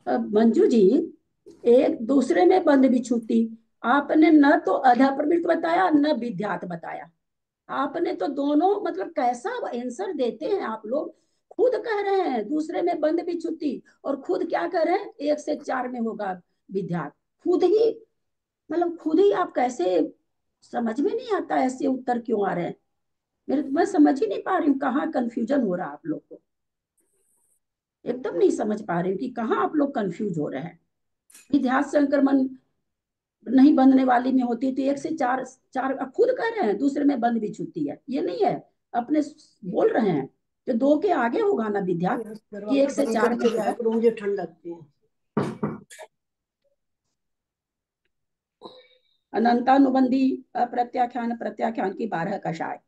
अब मंजू जी एक दूसरे में बंद विच्छुति, आपने न तो अधा प्रवृत्त बताया न विद्यात बताया, आपने तो दोनों मतलब कैसा आंसर देते हैं आप लोग। खुद कह रहे हैं दूसरे में बंद विच्छुति और खुद क्या कह रहे हैं 1 से 4 में होगा विद्यात। खुद ही मतलब खुद ही आप कैसे, समझ में नहीं आता ऐसे उत्तर क्यों आ रहे हैं। मैं समझ ही नहीं पा रही हूँ कहाँ कंफ्यूजन हो रहा है आप लोग को, एकदम नहीं समझ पा रही हूँ कि कहाँ आप लोग कंफ्यूज हो रहे हैं। विद्यात संक्रमण नहीं बंधने वाली में होती थी 1 से 4 खुद कह रहे हैं दूसरे में बंद भी छूटती है, ये नहीं है अपने बोल रहे हैं कि 2 के आगे होगा ना विद्या कि 1 से 4 में है। मुझे ठंड लगती है। अनंतानुबंधी अप्रत्याख्यान प्रत्याख्यान की 12 कषाय,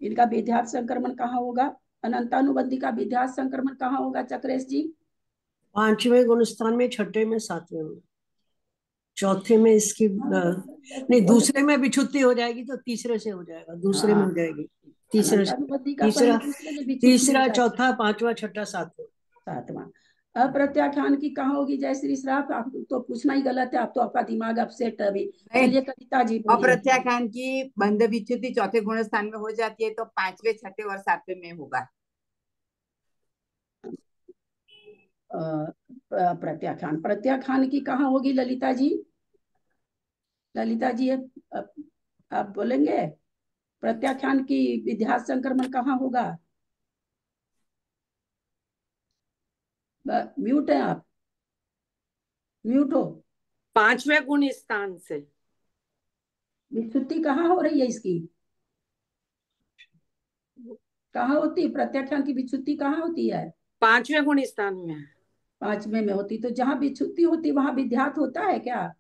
इनका विद्यात संक्रमण कहाँ होगा? अनंतानुबंधी का विद्यात संक्रमण कहाँ होगा चक्रेश जी? 5वें गुण स्थान में, 6ठे में, 7वें में, चौथे में इसकी नहीं, दूसरे में विच्छुत्ति हो जाएगी तो तीसरे से हो जाएगा, दूसरे में हो जाएगी, तीसरा चौथा पांचवा छठा सातवां। अप्रत्याख्यान की कहाँ होगी जय श्री श्राप? आप तो पूछना ही गलत है, आप तो आपका दिमाग अपसेट अभी। चलिए कविता जी बोलिए। अप्रत्याख्यान की बंध विच्छुति चौथे गुण स्थान में हो जाती है तो 5वें 6ठे और 7वें में होगा। प्रत्याख्यान, प्रत्याख्यान की कहाँ होगी ललिता जी? ललिता जी आप बोलेंगे प्रत्याख्यान की विद्यात संक्रमण कहाँ होगा? म्यूट है आप, म्यूट हो। 5वें गुण स्थान से विच्छुत्ति कहाँ हो रही है इसकी? कहाँ होती है प्रत्याख्यान की विच्छुत्ति? कहाँ होती है? 5वें गुण स्थान में। 5वें में होती, तो जहाँ विच्छुत्ति होती वहां विद्यात होता है क्या?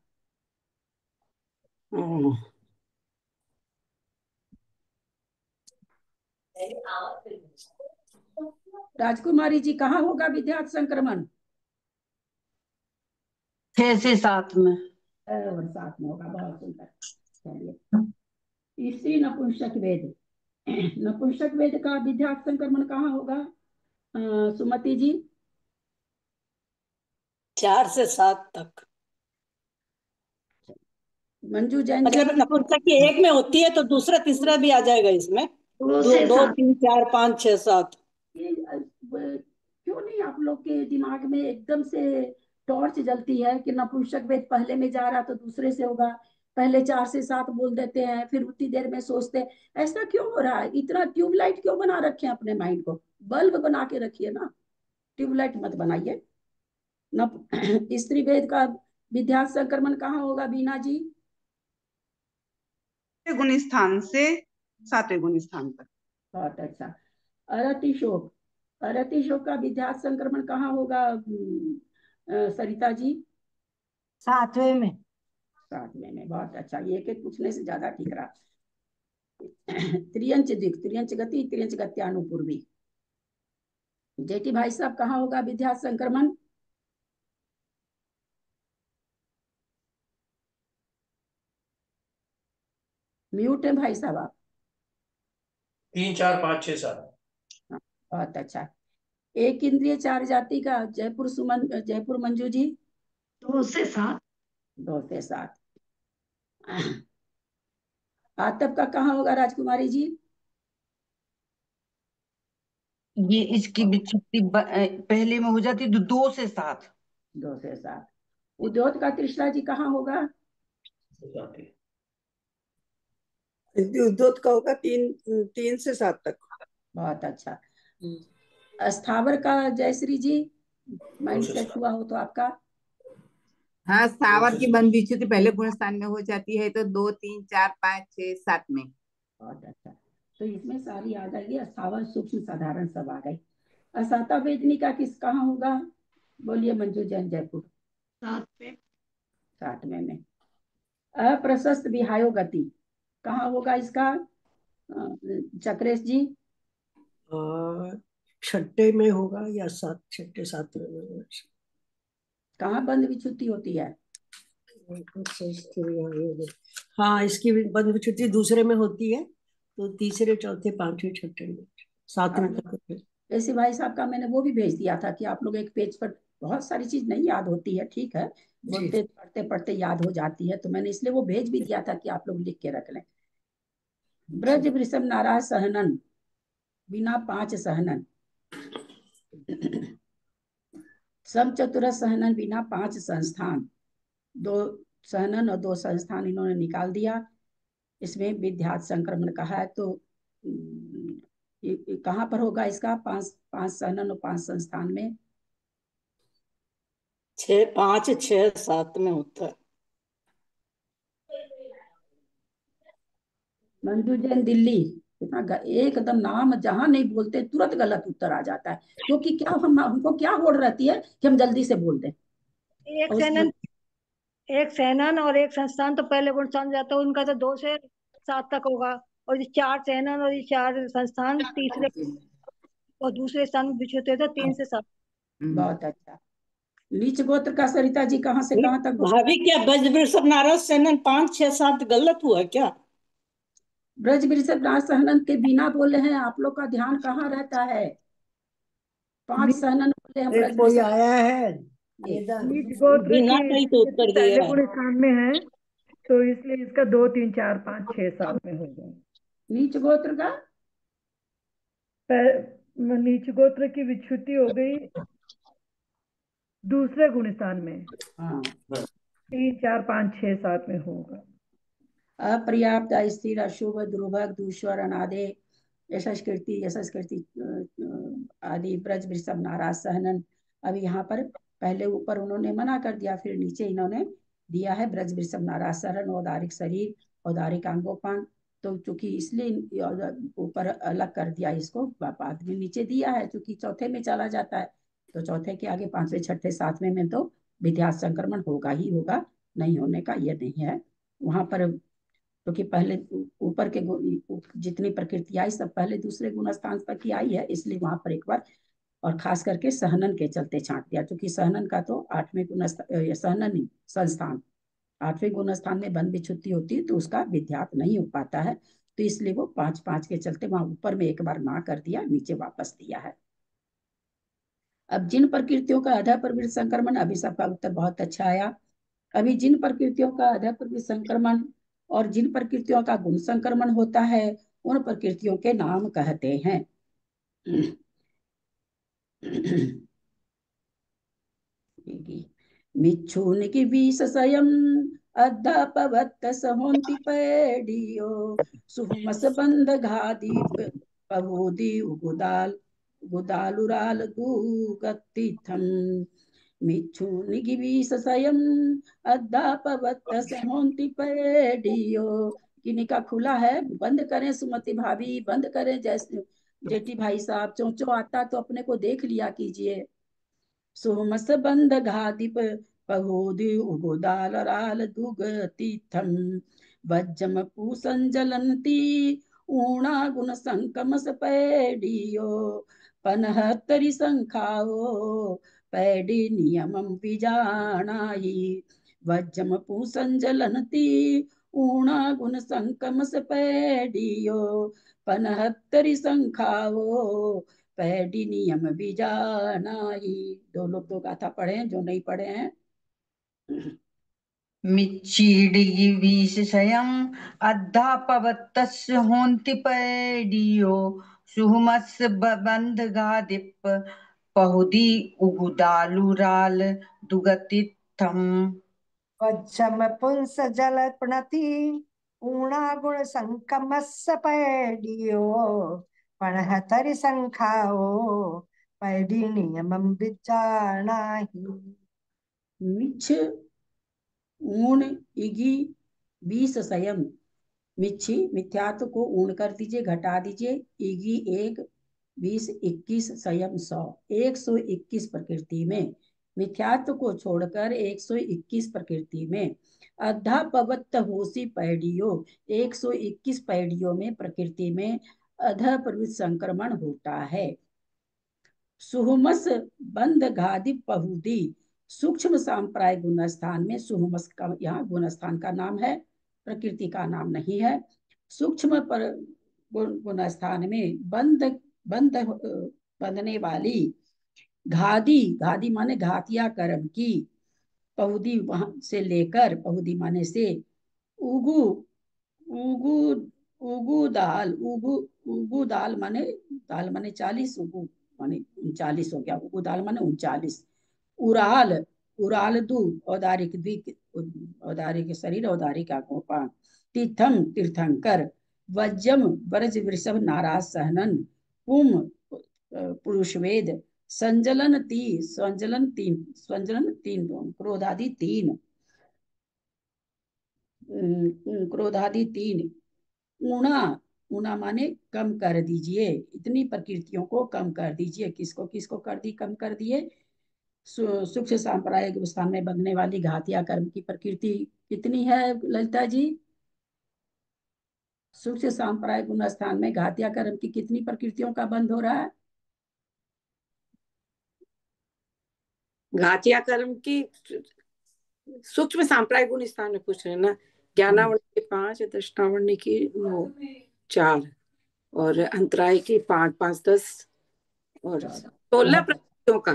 राजकुमारी जी कहाँ होगा विद्यात संक्रमण? 6 से 7 में। और 7 में होगा, बहुत सुंदर। चलिए स्त्री नपुंसक वेद, नपुंसक वेद का विद्यात संक्रमण कहाँ होगा सुमति जी? 4 से 7 तक। मंजू जैन मतलब नपुंसक की 1 में होती है तो दूसरा तीसरा भी आ जाएगा इसमें, 2 3 4 5 6 7। ये क्यों नहीं आप लोग के दिमाग में एकदम से टॉर्च जलती है कि नपुंसक वेद पहले में जा रहा तो दूसरे से होगा, पहले 4 से 7 बोल देते हैं, फिर उतनी देर में सोचते हैं। ऐसा क्यों हो रहा है? इतना ट्यूबलाइट क्यों बना रखे हैं अपने माइंड को? बल्ब बना के रखिए ना, ट्यूबलाइट मत बनाइए ना। स्त्री भेद का विद्या संक्रमण कहाँ होगा बीना जी? गुण स्थान से 7वें गुण स्थान तक। बहुत अच्छा। अरतिशोक, अरतिशोक का विद्या संक्रमण कहाँ होगा सरिता जी? 7वें में। 7वें में, बहुत अच्छा। ये के पूछने से ज्यादा ठीक रहा। त्रियंच दिक, त्रियंच गति, त्रियंच गत्यानुपूर्वी। जेठी भाई साहब कहाँ होगा विद्या संक्रमण? म्यूट है भाई साहब आप। 3 4 5 6 7। बहुत अच्छा। एक इंद्रिय 4 जाति का जयपुर सुमन, जयपुर मंजू जी? 2 से 7। 2 से 7। आतप का कहाँ होगा राजकुमारी जी? ये इसकी विच्छित्ति पहले में हो जाती है 2 से 7। 2 से 7। उद्योत का कृष्णा जी कहाँ होगा? उद्योत का होगा 3 से 7 तक। बहुत अच्छा। स्थावर का जयश्री जी माइंड सेट हुआ हो तो आपका? हाँ, स्थावर की बंद विच्युति पहले गुण स्थान में हो जाती है तो 2 3 4 5 6 7 में। बहुत अच्छा। तो इसमें सारी आ जाएगी, स्थावर सूक्ष्म साधारण सब आ गई। असाता वेदनी का किस कहाँ होगा? बोलिए मंजू जैन जयपुर। 7वें। 7वें में। अप्रशस्त विहायो गति कहाँ होगा इसका चक्रेश जी? छठे में होगा या 6ठे 7वें में होगा। कहाँ बंद विच्छुति होती है? हाँ, इसकी बंद विच्छुति दूसरे में होती है, तो तीसरे, चौथे, 5वें, 6ठे में, 7वें तक। ऐसे भाई साहब का मैंने वो भी भेज दिया था कि आप लोग एक पेज पर, बहुत सारी चीज नहीं याद होती है, ठीक है, बोलते पढ़ते पढ़ते याद हो जाती है, तो मैंने इसलिए वो भेज भी दिया था कि आप लोग लिख के रख लें। ब्रज वृषभ नाराज सहनन बिना 5 सहनन। सम चतुरस सहनन बिना 5 संस्थान। 2 सहनन और 2 संस्थान इन्होंने निकाल दिया। इसमें विद्यार्थ संक्रमण कहा है, तो कहाँ पर होगा इसका? 5 सहनन और 5 संस्थान में। 6 5 6 7 में होता है। मंजू जैन दिल्ली। इतना एकदम नाम जहां नहीं बोलते तुरंत गलत उत्तर आ जाता है, क्योंकि क्या हमको क्या होड़ रहती है कि हम जल्दी से बोल दें। एक सेनन, एक सेनन और एक संस्थान तो पहले गुण स्थान जाता है, उनका तो 2 से 7 तक होगा। और ये 4 सेनन और ये 4 संस्थान तीसरे और दूसरे स्थान में विच्छेद होते 3 से 7। बहुत अच्छा। नीच गोत्र का सरिता जी कहाँ से कहाँ तक? भाभी क्या ब्रज वृषभ नारद सेनन 5 6 7 गलत हुआ क्या? ब्रज वृषभ नारद सहनन के बिना बोले हैं, आप लोग का ध्यान कहाँ रहता है? 5 सहनन बोले हैं ब्रज कोई वृषभ। आया है नीच गोत्र बिना की कहीं तो उत्तर दिया पहले है। गुण स्थान में है, तो इसलिए इसका 2 3 4 5 6 7 में हो गया। नीच गोत्र का नीच गोत्र की विच्छुति हो गई दूसरे गुण स्थान में। 3 4 5 6 7 में होगा। अपर्याप्त, स्थिर, अशुभ, दुर्भग, दूषर, अनादे, यशस्कृति यशस्कृति आदि ब्रज वृषभ नाराज सहनन। अब यहाँ पर पहले ऊपर उन्होंने मना कर दिया, फिर नीचे इन्होंने दिया है ब्रज वृषभ नाराज सहनन, औदारिक शरीर, औदारिक अंगोपान। तो चूंकि इसलिए ऊपर अलग कर दिया इसको, बाद में नीचे दिया है, चूंकि चौथे में चला जाता है, तो चौथे के आगे 5वें 6ठे 7वें में तो विद्या संक्रमण होगा ही होगा, नहीं होने का ये नहीं है वहां पर। क्योंकि पहले ऊपर के जितनी प्रकृति आई सब पहले दूसरे गुण स्थान तक की आई है, इसलिए वहां पर एक बार और खास करके सहनन के चलते छांट दिया, क्योंकि सहनन का तो 8वें गुण सहनन ही संस्थान 8वें गुण स्थान में बंद विच्छुति होती है, तो उसका विद्यार्थ नहीं हो पाता है, तो इसलिए वो 5 5 के चलते वहां ऊपर में एक बार ना कर दिया, नीचे वापस दिया है। अब जिन प्रकृतियों का अधा प्रवृत्ति संक्रमण, अभी सबका उत्तर बहुत अच्छा आया। अभी जिन प्रकृतियों का अधा प्रवृत्ति संक्रमण और जिन प्रकृतियों का गुण संक्रमण होता है, उन प्रकृतियों के नाम कहते हैं। मिच्छून की विष स्वयं अद्धापवत्त सहोन्ति पैडियो सुहुमस बंध घादी पवोदी उगुदाल गुदालुराल गुगतिथम मिच्छु निगिबीस सयम अद्धापवत्त सहोन्ति पैडियो। किनिका खुला है, बंद करें सुमति भाभी, बंद करें जैसे जेठी भाई साहब। चोंचो आता तो अपने को देख लिया कीजिए। सोमस बंध घादिप पहोदि उगोदालराल दुगतिथम वज्जम पूसंजलंती ऊणा गुण संकमस पैडियो पनहत्तरि संखाओ पैडी नियमम विजानाहि वज्जम पूसंजलंती ऊणा गुण संकमस पैडियो पनहत्तरि संखाओ पैडी नियम बीजानाई। दो लोग दो गाथा पढ़े हैं, जो नहीं पढ़े हैं। मिच्चीडिगी विशयम् अद्धापवत्तस्य होन्ति पैडियो सुहुमस्य बंधगादिप पहुदी उगुदालुराल दुगतिथम वज्रम पुंस जल प्रणति ऊणा गुण संकमस्स पैडियो पणहतरि संखाओ पैडी नियमम विचारणाहि। मिच्छ ऊण इगी 20 संयम। मिच्छी मिथ्यात्व को ऊण कर दीजिए, घटा दीजिए। इगी 1 20 21 संयम 100 121 प्रकृति में। मिथ्यात्व को छोड़कर 121 प्रकृति में। अध्यापवत्त होसी पैडियो 121 पैडियों में प्रकृति में अध प्रवृत्त संक्रमण होता है। सुहुमस बंध घादि पहुदी सूक्ष्म सांप्राय गुणस्थान में सुहुमस का यहाँ गुणस्थान का नाम है, प्रकृति का नाम नहीं है। सूक्ष्म पर गुणस्थान में बंधने वाली घादी, घादी माने घातिया कर्म की, पहुदी वहां से लेकर, पहुदी माने से, उगु उगु उगु दाल, उगु दाल माने 40, उगु माने 39 हो गया। उगु दाल माने 39। उराल, उराल दू औदारिक द्विक, औदारिक शरीर औदारिक आत्मा। तीर्थम तीर्थंकर। वज्जम ब्रज वृषभ नाराज सहनन। पुम पुरुष वेद। संजलन तीन क्रोधादि 3 क्रोधादि 3। ऊणा, ऊणा माने कम कर दीजिए, इतनी प्रकृतियों को कम कर दीजिए। किसको किसको कर दी, कम कर दिए। सूक्ष्म सांप्रायिक स्थान में बनने वाली घातिया कर्म की प्रकृति कितनी है ललिता जी? सूक्ष्म सांप्रायिक गुण स्थान में घातिया कर्म की कितनी प्रकृतियों का बंध हो रहा है? घातिया कर्म की सूक्ष्म सांप्रायिक गुण स्थान में पूछ रहे हैं ना। ज्ञानावर्ण के 5, दृष्टावर्ण की 4 और अंतराय की 5 5 10 और 16 प्रकृतियों का।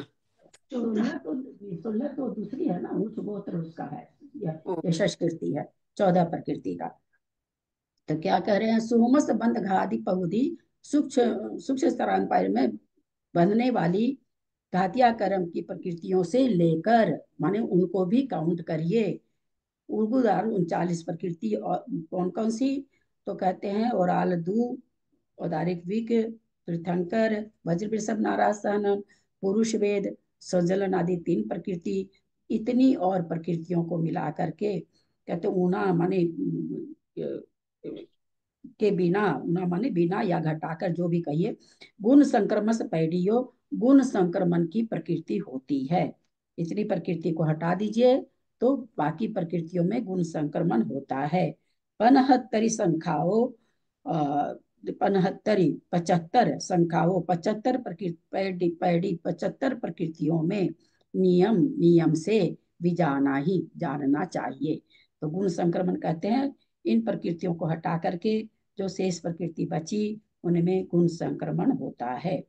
16 तो दूसरी है ना, उच्च गोत्र उसका है, यशस कृति है। 14 प्रकृति का। तो क्या कह रहे हैं? सुहुमस बंध घादि पहुदी सूक्ष्म स्तरांपाय में बंधने वाली घातिया कर्म की प्रकृतियों से लेकर, माने उनको भी काउंट करिए। उर्गुदार 39 प्रकृति और कौन कौन सी? तो कहते हैं ओराल दू, औदारिक विक, तीर्थंकर, वज्र वृषभ नाराज सहनम, पुरुष वेद, संजलन आदि 3 प्रकृति। इतनी और प्रकृतियों को मिला करके कहते ऊना माने के बिना, ऊना माने बिना या घटाकर, जो भी कहिए। गुण संक्रमण से पैडियो, गुण संक्रमण की प्रकृति होती है। इतनी प्रकृति को हटा दीजिए तो बाकी प्रकृतियों में गुण संक्रमण होता है। पनहत्तरी संख्याओं, 75 संख्याओं, 75 प्रकृति पैडी 75 प्रकृतियों में नियम से विजाना ही, जानना चाहिए। तो गुण संक्रमण कहते हैं इन प्रकृतियों को हटा करके जो शेष प्रकृति बची उनमें गुण संक्रमण होता है।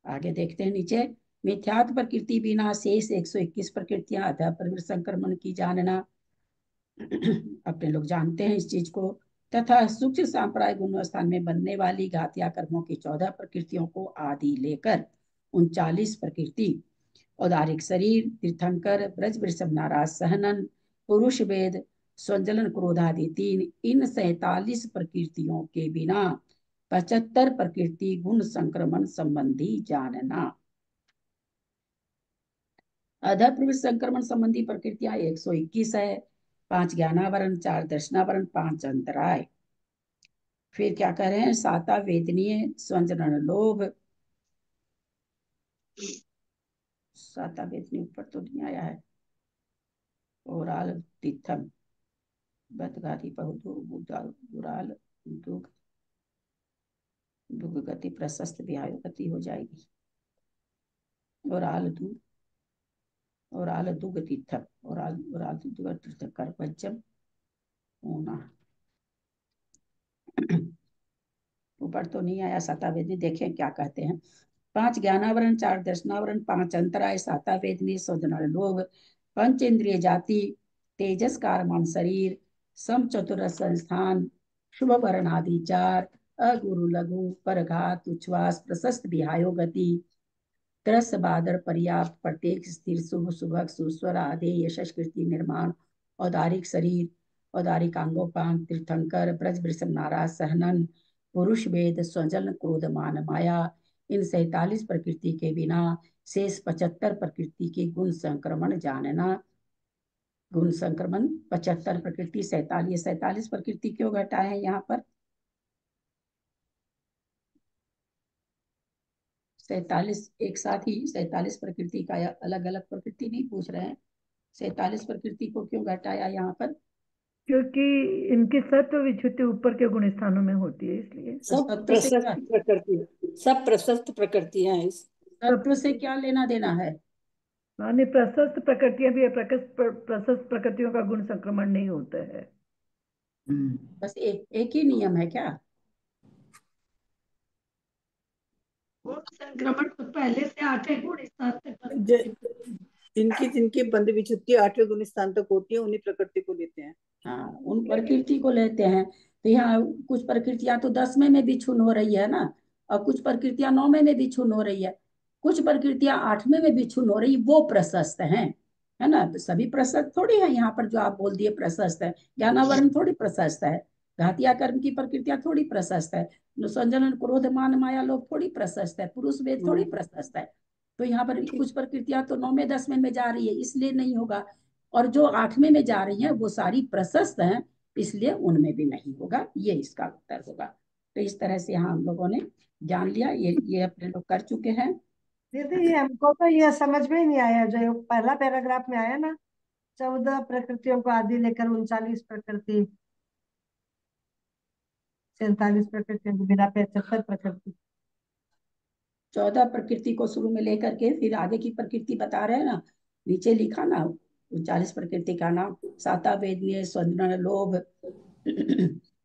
आगे देखते हैं नीचे। मिथ्यात्व प्रकृति बिना शेष 121 प्रकृतियां अतः प्रवृत्त संक्रमण की जानना। अपने लोग जानते हैं इस चीज को। तथा सूक्ष्म सांप्राय गुण स्थान में बनने वाली घातिया कर्मों की 14 प्रकृतियों को आदि लेकर 39 प्रकृति, औदारिक शरीर, तीर्थंकर, ब्रज वृषभ नाराज सहनन, पुरुष वेद, स्वजलन क्रोध आदि 3, इन 47 प्रकृतियों के बिना 75 प्रकृति गुण संक्रमण संबंधी जानना। अधः प्रवृत्ति संक्रमण संबंधी प्रकृतियां 121 है। 5 ज्ञानावरण, 4 दर्शनावरण, 5 अंतराय। फिर क्या कह रहे हैं? 7 वेदनीय, स्वजनन लोभ। 7 वेदनीय ऊपर तो नहीं आया है। ओराल तीर्थम बदगादी बुराल दुग दुग गति प्रशस्त विहाय गति हो जाएगी। ओराल दुग ओराल दुग तीर्थम ओराल ओराल दुग तीर्थ कर पंचम होना। ऊपर तो नहीं आया। 7 वेदनी देखें क्या कहते हैं। 5 ज्ञानावरण, 4 दर्शनावरण, 5 अंतराय, 7 वेदनी, स्वजनन लोभ, 5 इंद्रिय जाति, तेजस कारमान शरीर, सम चतुरस संस्थान, शुभ वर्ण आदि 4, अगुरु लघु परघात उच्छ्वास प्रशस्त विहायो गति, त्रस बादर पर्याप्त प्रत्येक स्थिर शुभ शुभक सुस्वर आदि यशस्कृति निर्माण, औदारिक शरीर, औदारिक अंगोपांग, तीर्थंकर, ब्रज वृषभ नारा सहनन, पुरुष वेद, स्वजन क्रोध मान माया, इन 47 प्रकृति के बिना शेष 75 प्रकृति के गुण संक्रमण जानना। गुण संक्रमण 75 प्रकृति 47 प्रकृति क्यों घटाए हैं यहाँ पर? 47 एक साथ ही 47 प्रकृति का, अलग अलग प्रकृति नहीं पूछ रहे हैं। 47 प्रकृति को क्यों घटाया यहाँ पर? क्योंकि इनकी सत्व विच्युति ऊपर के गुण स्थानों में होती है, इसलिए सब प्रशस्त प्रकृति, सब प्रशस्त प्रकृतियां हैं। सत्व से क्या लेना देना है? माने प्रशस्त प्रकृतियां भी है, प्रशस्त प्रकृतियों का गुण संक्रमण नहीं होता है। बस एक ही नियम है क्या? गुण संक्रमण तो पहले से 8 गुण स्थान तक जिनकी जिनकी बंध विच्युति 8वें गुण स्थान तक होती है उन्हीं प्रकृति को लेते हैं। हाँ, उन प्रकृति को लेते हैं। तो यहाँ कुछ प्रकृतियां तो 10वें में भी क्षुण्ण हो रही है ना, और कुछ प्रकृतियां 9वें में भी क्षुण्ण हो रही है, कुछ प्रकृतियां 8वें में भी क्षुण्ण हो रही, वो प्रशस्त हैं, है ना। तो सभी प्रशस्त थोड़ी है यहाँ पर, जो आप बोल दिए प्रशस्त है। ज्ञानावरण थोड़ी प्रशस्त है, घातिया कर्म की प्रकृतियां थोड़ी प्रशस्त है, संजनन क्रोध मान माया लोग थोड़ी प्रशस्त है, पुरुष वेद थोड़ी प्रशस्त है। तो यहाँ पर कुछ प्रकृतियां तो 9वें 10वें में जा रही है, इसलिए नहीं होगा। और जो 8वें में जा रही हैं वो सारी प्रशस्त हैं, इसलिए उनमें भी नहीं होगा। ये इसका उत्तर होगा। तो इस तरह से यहाँ हम लोगों ने जान लिया, ये अपने लोग कर चुके हैं। दीदी ये हमको तो ये समझ में ही नहीं आया जो पहला पैराग्राफ में आया ना, 14 प्रकृतियों को आदि लेकर 39 प्रकृति, 47 प्रकृतियों के बिना 75 प्रकृति। 14 प्रकृति को शुरू में लेकर के फिर आगे की प्रकृति बता रहे हैं ना, नीचे लिखा ना 39 प्रकृति का नाम। 7 वेदनीय, स्वजनन लोभ,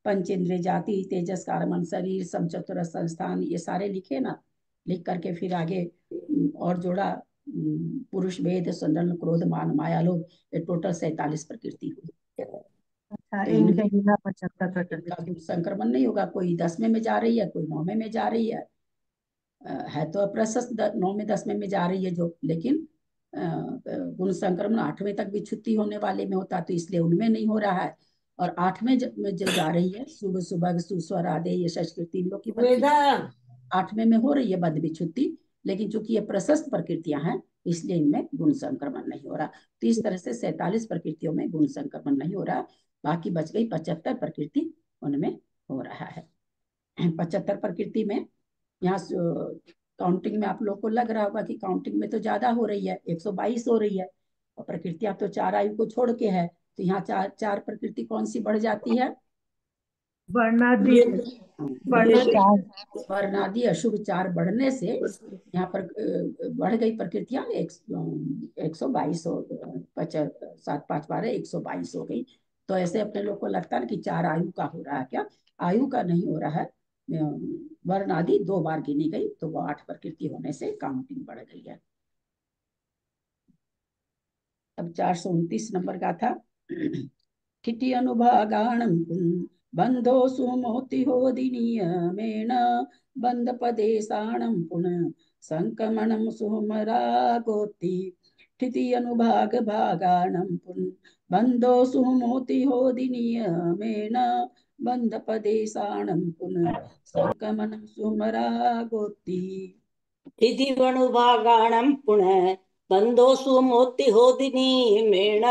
पंचेंद्रिय जाति, तेजस कारमन शरीर, समचतुर संस्थान, ये सारे लिखे ना। लिख करके फिर आगे और जोड़ा पुरुष वेद, स्वजनन क्रोध मान माया लोभ, ये टोटल 47 प्रकृति हुई। अच्छा, इनके बिना 75 प्रकृति। संक्रमण नहीं होगा। कोई 10वें में जा रही है, कोई 9वें में जा रही है तो अप्रशस्त 9वें 10वें में जा रही है जो, लेकिन गुण संक्रमण 8वें तक भी छुट्टी होने वाले में होता, तो इसलिए उनमें नहीं हो रहा है। और 8वें में जो जा रही है, शुभ सुभग सुस्वर आदि ये संस्कृति लोग की 8वें में हो रही है बद विच्छुत्ति, लेकिन चूंकि ये प्रशस्त प्रकृतियां हैं इसलिए इनमें गुण संक्रमण नहीं हो रहा। तो इस तरह से 47 प्रकृतियों में गुण संक्रमण नहीं हो रहा, बाकी बच गई 75 प्रकृति, उनमें हो रहा है। 75 प्रकृति में यहाँ काउंटिंग में आप लोग को लग रहा होगा कि काउंटिंग में तो ज्यादा हो रही है, 122 हो रही है, और प्रकृतियां तो 4 आयु को छोड़ के है, तो यहाँ 4 प्रकृति कौन सी बढ़ जाती है? वर्णादि वर्णादि अशुभ 4 बढ़ने से यहाँ पर बढ़ गई प्रकृतियां 122 हो, 7 5 12 122 हो गई। तो ऐसे अपने लोग को लगता है कि 4 आयु का हो रहा है, क्या आयु का नहीं हो रहा है। वर्ण आदि 2 बार गिनी गई तो वो 8 प्रकृति होने से काउंटिंग बढ़ गई है। अब 429 नंबर का था ठिठी अनुभागाणम बंधो सुमोति होदिनियमेन बंध पदेशाणम पुनः संक्रमणम सुमरागोति स्थिति अनुभाग भागाणं पुन बंधो सुमोति होदि नियमेन बंध पदेशाणं पुन संकमनं सुमरागोति स्थितिवनुभागाणं पुनः बन्धोऽसु मोतिहोदिनीमेण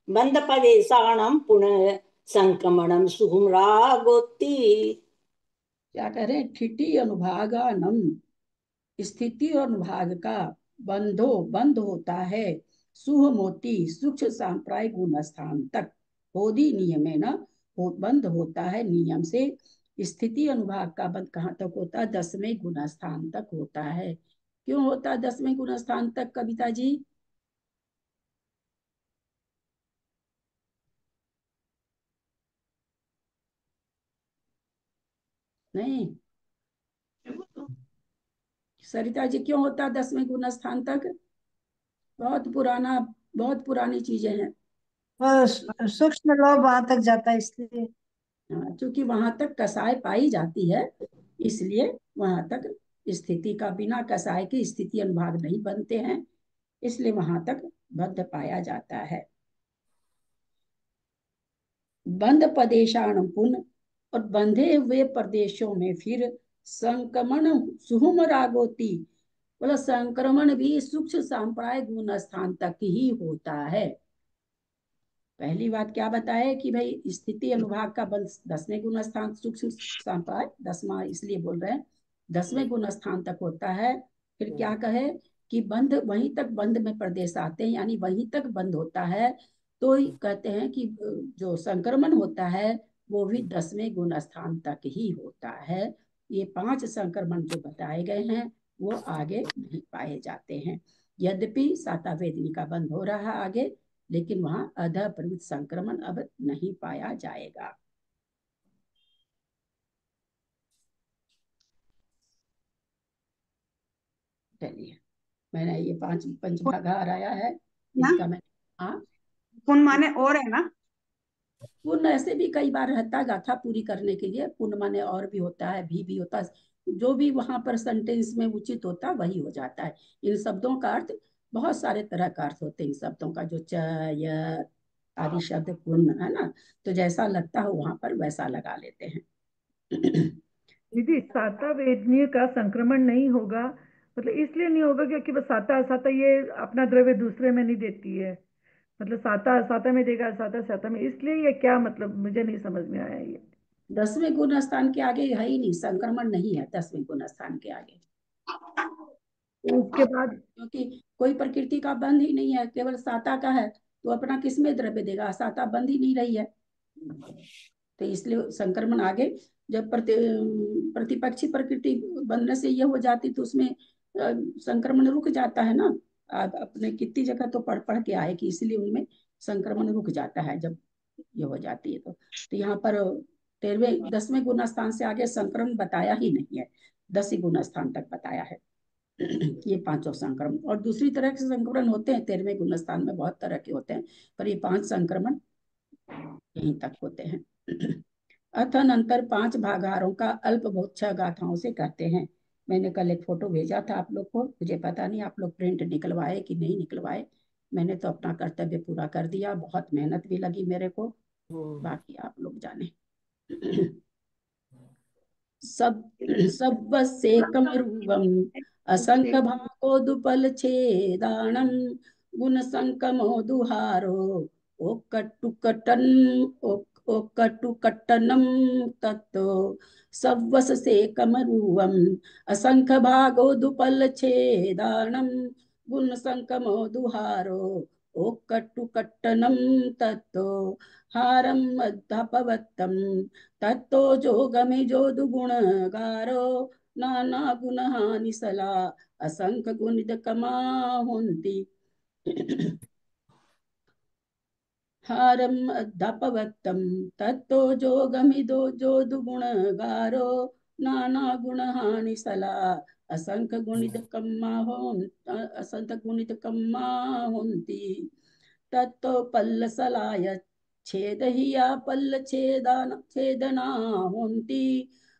बन्धपदेशाणं पुनः संक्रमणं सुहुमरागोति। क्या करें? ठिटी अनुभागानम, स्थिति और अनुभाग का बंधो बंध होता है, सुह मोती सूक्ष्म सांप्राय गुण स्थान तक, होदी नियम है ना, बंध होता है नियम से। स्थिति अनुभाग का बंध कहाँ तक होता है? 10वें गुण स्थान तक होता है। क्यों होता है 10वें गुण स्थान तक कविता जी? नहीं सरिता जी, क्यों होता है 10वें गुण स्थान तक? बहुत पुरानी चीजें हैं। सूक्ष्म लोभ वहां तक जाता है इसलिए। क्योंकि वहां तक कसाय पाई जाती है, इसलिए वहां तक स्थिति का, बिना कसाय की स्थिति अनुभाग नहीं बनते हैं, इसलिए वहां तक बद्ध पाया जाता है। बंध प्रदेशान पुन, और बंधे हुए प्रदेशों में फिर संक्रमण सुहुम रागोती, बोला संक्रमण भी सूक्ष्म सांप्राय गुण स्थान तक ही होता है। पहली बात क्या बताए कि भाई स्थिति अनुभाग का बंध 10वें गुण स्थान, सूक्ष्म सांप्राय 10वां इसलिए बोल रहे हैं 10वें गुण स्थान तक होता है। फिर क्या कहे कि बंध वहीं तक, बंध में प्रदेश आते हैं यानी वहीं तक बंध होता है, तो कहते हैं कि जो संक्रमण होता है वो भी 10वें गुण स्थान तक ही होता है। ये 5 संक्रमण जो बताए गए हैं वो आगे नहीं पाए जाते हैं। यद्यपि साता वेदनी का बंध हो रहा है आगे, लेकिन वहां अधः प्रवृत्त संक्रमण अब नहीं पाया जाएगा। चलिए, मैंने ये 5 पंचभागार आया है, इसका मैं पुन माने और है ना? पुण्य ऐसे भी कई बार रहता है गाथा पूरी करने के लिए, पुण्य माने और भी होता है, भी होता है, जो भी वहां पर सेंटेंस में उचित होता है वही हो जाता है। इन शब्दों का अर्थ बहुत सारे तरह का अर्थ होते हैं इन शब्दों का, जो च य आदि शब्द पुण्य है ना, तो जैसा लगता हो वहां पर वैसा लगा लेते हैं। दीदी साता वेदनीय का संक्रमण नहीं होगा, मतलब इसलिए नहीं होगा क्योंकि बस साता साता ये अपना द्रव्य दूसरे में नहीं देती है, मतलब साता साता में देगा, साता साता में, इसलिए ये क्या मतलब मुझे नहीं समझ में आया ये। 10वें गुण स्थान के आगे है ही नहीं, संक्रमण नहीं है 10वें गुण स्थान के आगे। उसके बाद क्योंकि कोई प्रकृति का बंध ही नहीं है, केवल साता का है, तो अपना किसमें द्रव्य देगा? साता बंध ही नहीं रही है, तो इसलिए संक्रमण आगे जब प्रतिपक्षी प्रकृति बनने से ये हो जाती तो उसमें संक्रमण रुक जाता है ना। आप अपने कितनी जगह तो पढ़ पढ़ के आए कि इसलिए उनमें संक्रमण रुक जाता है जब ये हो जाती है। तो यहाँ पर 10वें गुण स्थान से आगे संक्रमण बताया ही नहीं है, 10 ही गुण स्थान तक बताया है। ये 5 संक्रमण, और दूसरी तरह के संक्रमण होते हैं 13वें गुण स्थान में, बहुत तरह के होते हैं, पर ये 5 संक्रमण यहीं तक होते हैं। अथन अंतर 5 भागारों का अल्प बहुत 6 गाथाओं से कहते हैं। मैंने कल एक फोटो भेजा था आप लोग को, मुझे पता नहीं आप लोग प्रिंट निकलवाए कि नहीं निकलवाए। मैंने तो अपना कर्तव्य पूरा कर दिया, बहुत मेहनत भी लगी मेरे को, बाकी आप लोग जाने। सब सेकमरूपम असंख्य भागो दुपल छेदाणम गुण संकमो दुहारो ओ कट्टुकटन ओ कट्टुकट्टनम तत्तो सव्वस सेकमरूपम असंख्य भागो दुपल छेदाणम गुण संकमो दुहारो ओ कट्टुकट्टनम तत्तो हारम अध्यापवत्तम तत्तो जोगमि जोदुगुण गारो नाना गुण हानि सला असंख्य गुणित कमाहुंति हारम अध्यापवत्तम तत्तो जोगमि दो जोदुगुण गारो नाना गुण हानि सला असंख्य गुणित कमाहुंति तत्तो पल्लसलाय छेदहिया पल्ल छेदना होन्ति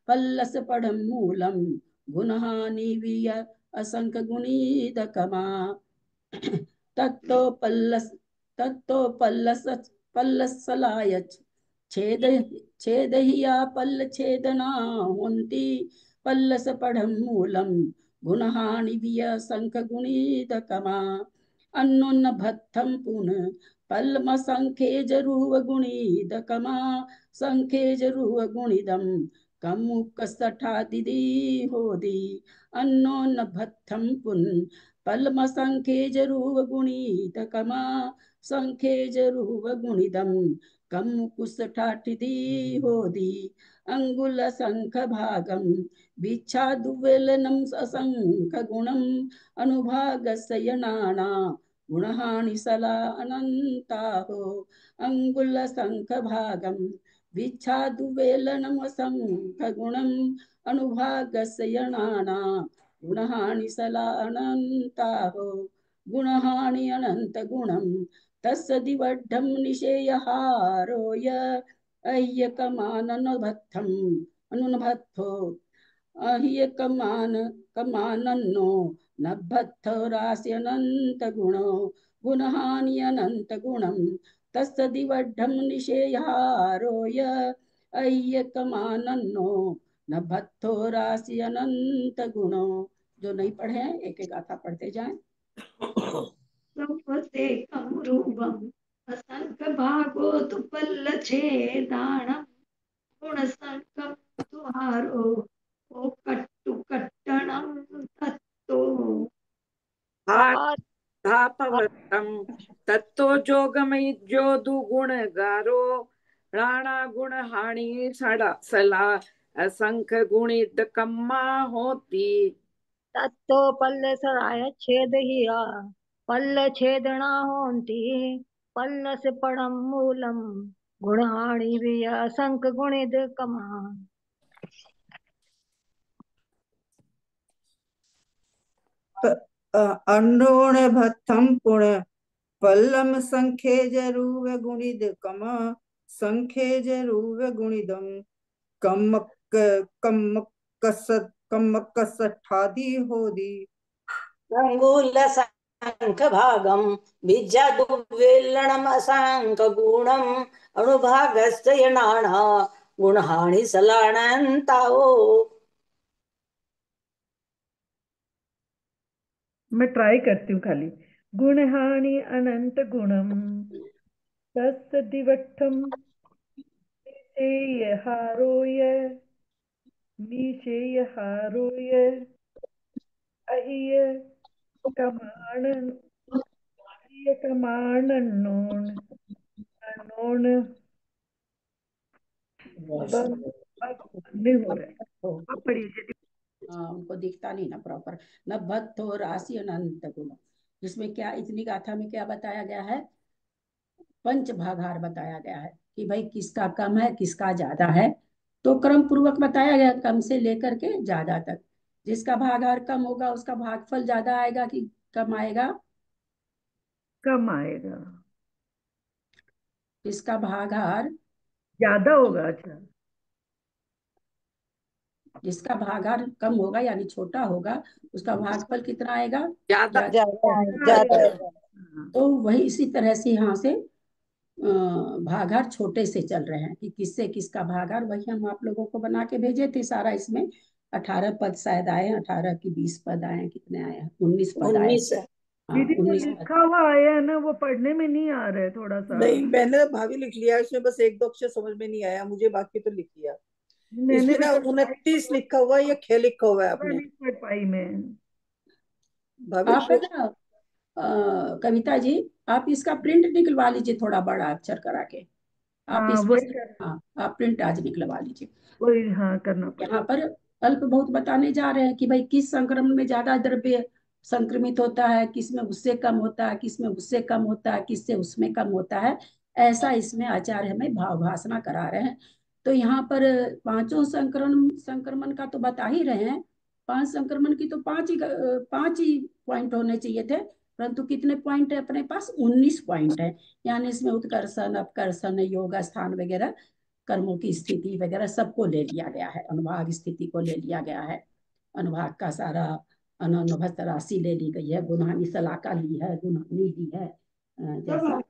पल्लस पढ़म मूलम गुणहानि विय असंख्य गुणित कमा तत्तो पल्लसलायच छेदहिया पल्ल छेदना होन्ति पल्लस पढ़म मूलम गुणहानि विय संख गुणित कमा अन्नोन्न भत्थम पुन पल्म संखे जरूव गुणित कमा संखे जरूव गुणिदम कमुक सठा दिदी होदी अन्नोन्न भत्थम पुन पल्म संखे जरूव गुणित कमा संखे जरूव गुणिदम कम कुसठाटिदी होदी अंगुल संख भागम विच्छादुवेलनम असंख गुणम अनुभागस्यनाना गुणहानि सला अनंता हो अंगुल संख भागम विच्छादुवेलनम असंख गुणम अनुभागस्यनाना गुणहानि सला अनंता हो गुणहानि अनंत गुणम तस्सदिवड्ढं निषेयहारोय अह्यकमाननभत्थम् अनुनभत्थो अह्यकमानन्नो नभत्थो रास्यनन्तगुणो गुणहानि अनन्तगुणं तस्सदिवड्ढं निषेयहारोय अह्यकमानन्नो नभत्थो रास्यनन्तगुणो। जो नहीं पढ़े हैं एक एक गाथा पढ़ते जाएं। संवसेकं रूपम् असंख्य भागो तु पल्लछेदाणम् गुणसंख्यं तु हारो ओ कट्टु कट्टणं तत्तो धापवृत्तं तत्तो जोगमयिज्योदु गुणगारो राणा गुणहानि सला असंख्य गुणित कम्मा होती तत्तो पल्ल सराय छेद हिया पल्ल छेदना होंती पल्ल से पड़म मूलम गुणहानि विया संख गुणित कमा। अन्नोण भत्थम पुण पल्लम संखे जरूव गुणिद कम संखे जरूव गुणिदम कम्मकसठादी होदी अंगुल संख भागम विज्जादुवेल्लणम असांक गुणम अणुभागस्य यणाना गुणहानि सलाणंताओ। मैं ट्राई करती हूँ खाली। गुणहानि अनंत गुणम तस्सदिवट्ठम निषेयहारोय अह्यकमानन्नोन नहीं हो रहा है। आप पढ़िए। उनको दिखता नहीं ना प्रॉपर। न भत्तो राशि अनंत गुण, जिसमें क्या इतनी गाथा में क्या बताया गया है? पंच भागार बताया गया है कि भाई किसका कम है किसका ज्यादा है, तो क्रम पूर्वक बताया गया कम से लेकर के ज्यादा तक। जिसका भागार कम होगा उसका भागफल ज्यादा आएगा कि कम आएगा? कम आएगा। जिसका भागार ज्यादा होगा। अच्छा, जिसका भागार कम होगा यानी छोटा होगा उसका भागफल कितना आएगा? ज्यादा ज्यादा। तो वही इसी तरह से यहाँ से भागार छोटे से चल रहे हैं कि किससे किसका भागार, वही हम आप लोगों को बना के भेजे थे सारा। इसमें 18 पद शायद आए हैं, 18 की 20 पद आए हैं, कितने आए हैं? 19 पद आए। 19 है। दीदी वो 19 पद। लिखा हुआ आया है ना, वो पढ़ने में नहीं आ रहा है थोड़ा सा। नहीं, मैंने भाभी लिख लिया इसमें, बस एक दो अक्षर समझ में नहीं आया मुझे, बाकी तो लिख लिया। मैंने इसमें ना 29 लिखा हुआ है या 6 लिखा हुआ है आपने? नहीं पढ़ पाई मैं। भाभी आप है ना कविता जी, आप इसका प्रिंट निकलवा लीजिए थोड़ा बड़ा अक्षर करा के। आप हाँ इसमें वही हाँ आप प्रिंट आज निकलवा लीजिए। वही हाँ करना पड़ेगा। यहाँ पर अल्प बहुत बताने जा रहे हैं कि भाई किस संक्रमण में ज्यादा द्रव्य संक्रमित होता है, किस में उससे कम होता है, किस में उससे कम होता है, किससे उसमें कम होता है। ऐसा इसमें आचार्य हमें भाव भाषणा करा रहे हैं। तो यहाँ पर पांचों संक्रमण का तो बता ही रहे हैं। 5 संक्रमण की तो 5 ही पॉइंट होने चाहिए थे, परंतु कितने पॉइंट है अपने पास? 19 पॉइंट है। यानी इसमें उत्कर्षण अपकर्षण योग स्थान वगैरह कर्मों की स्थिति वगैरह सबको ले लिया गया है, अनुभाग स्थिति को ले लिया गया है, अनुभाग का सारा अनभस्त राशि ले ली गई है, गुणानी सलाका ली है, गुणानी ली है, जैसा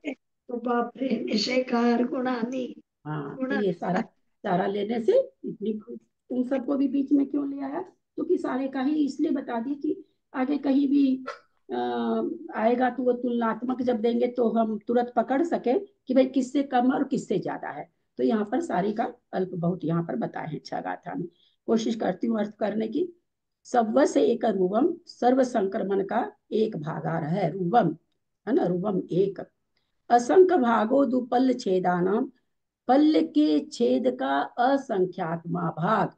तो बाप रे निशेकार गुणानी। हाँ। तो ये सारा लेने से इतनी तुम सबको भी बीच में क्यों ले आया, क्योंकि सारे का ही इसलिए बता दिए कि आगे कहीं भी आएगा तो वो तुलनात्मक जब देंगे तो हम तुरंत पकड़ सके कि भाई किससे कम और किससे ज्यादा है। तो यहाँ पर सारी का अल्प बहुत यहाँ पर बताए हैं छह गाथा में। कोशिश करती हूँ अर्थ करने की। सव्व से एक रूपम, सर्व संक्रमण का एक भागार है रूपम, है ना, रूपम एक। असंख्य भागो दुपल्ल छेदानाम, पल्ल के छेद का असंख्यात्मा भाग,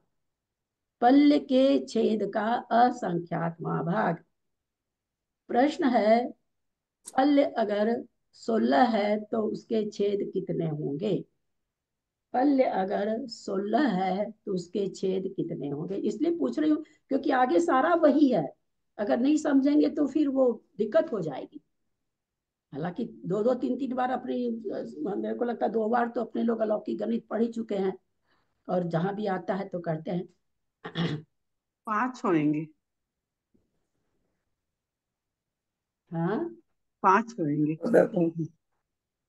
पल्ल के छेद का असंख्यात्मा भाग। प्रश्न है पल्ल अगर 16 है तो उसके छेद कितने होंगे, पल्ल अगर 16 है तो उसके छेद कितने होंगे। इसलिए पूछ रही हूँ क्योंकि आगे सारा वही है, अगर नहीं समझेंगे तो फिर वो दिक्कत हो जाएगी। हालांकि दो दो तीन तीन बार अपनी, मेरे को लगता है 2 बार तो अपने लोग अलौकिक गणित पढ़ ही चुके हैं और जहां भी आता है तो करते हैं। 5 होंगे। हाँ 5 होंगे।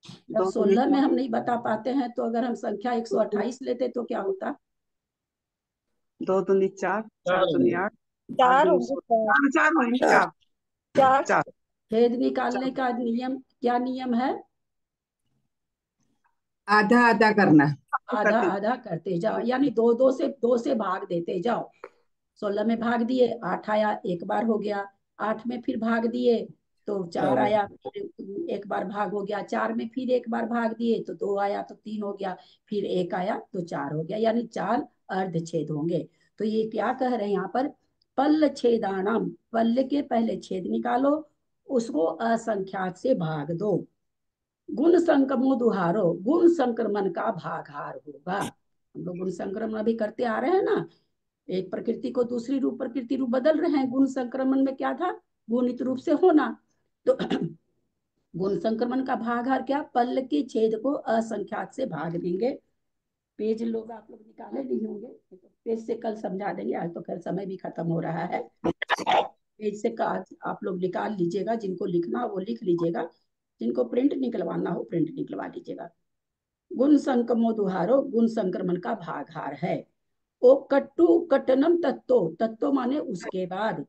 जब 16 में हम नहीं बता पाते हैं तो अगर हम संख्या 128 लेते तो क्या होता। 2 दूनी 4, 4 दूनी 8, 4 4 होंगे। 4 छेद निकालने का नियम क्या नियम है, आधा आधा करना, आधा आधा करते जाओ, यानी दो से भाग देते जाओ। 16 में भाग दिए 8 आया, एक बार हो गया। 8 में फिर भाग दिए तो 4 आया, फिर एक बार भाग हो गया। 4 में फिर एक बार भाग दिए तो 2 आया तो 3 हो गया, फिर 1 आया तो 4 हो गया, यानी 4 अर्ध छेद होंगे। तो ये क्या कह रहे हैं यहाँ पर, पल्ल छेदानम, पल्ल के पहले छेद निकालो, उसको असंख्यात से भाग दो। गुण संक्रमो दुहारो, गुण संक्रमण का भागहार होगा। हम लोग गुण संक्रमण अभी करते आ रहे हैं ना, एक प्रकृति को दूसरी रूप प्रकृति रूप बदल रहे हैं। गुण संक्रमण में क्या था, गुणित रूप से होना। तो गुण संक्रमण का भागहार क्या, पल्ल के छेद को असंख्यात से भाग देंगे। पेज लोग आप लोग निकाले नहीं होंगे, तो पेज से कल समझा देंगे, आज तो खैर समय भी खत्म हो रहा है। पेज से आप लोग निकाल लीजिएगा, जिनको लिखना हो वो लिख लीजिएगा, जिनको प्रिंट निकलवाना हो प्रिंट निकलवा लीजिएगा। गुण संक्रमो दुहारो, गुण संक्रमण का भागहार है। ओ कट्टु कट्टनम तत्तो, तत्तो माने उसके बाद,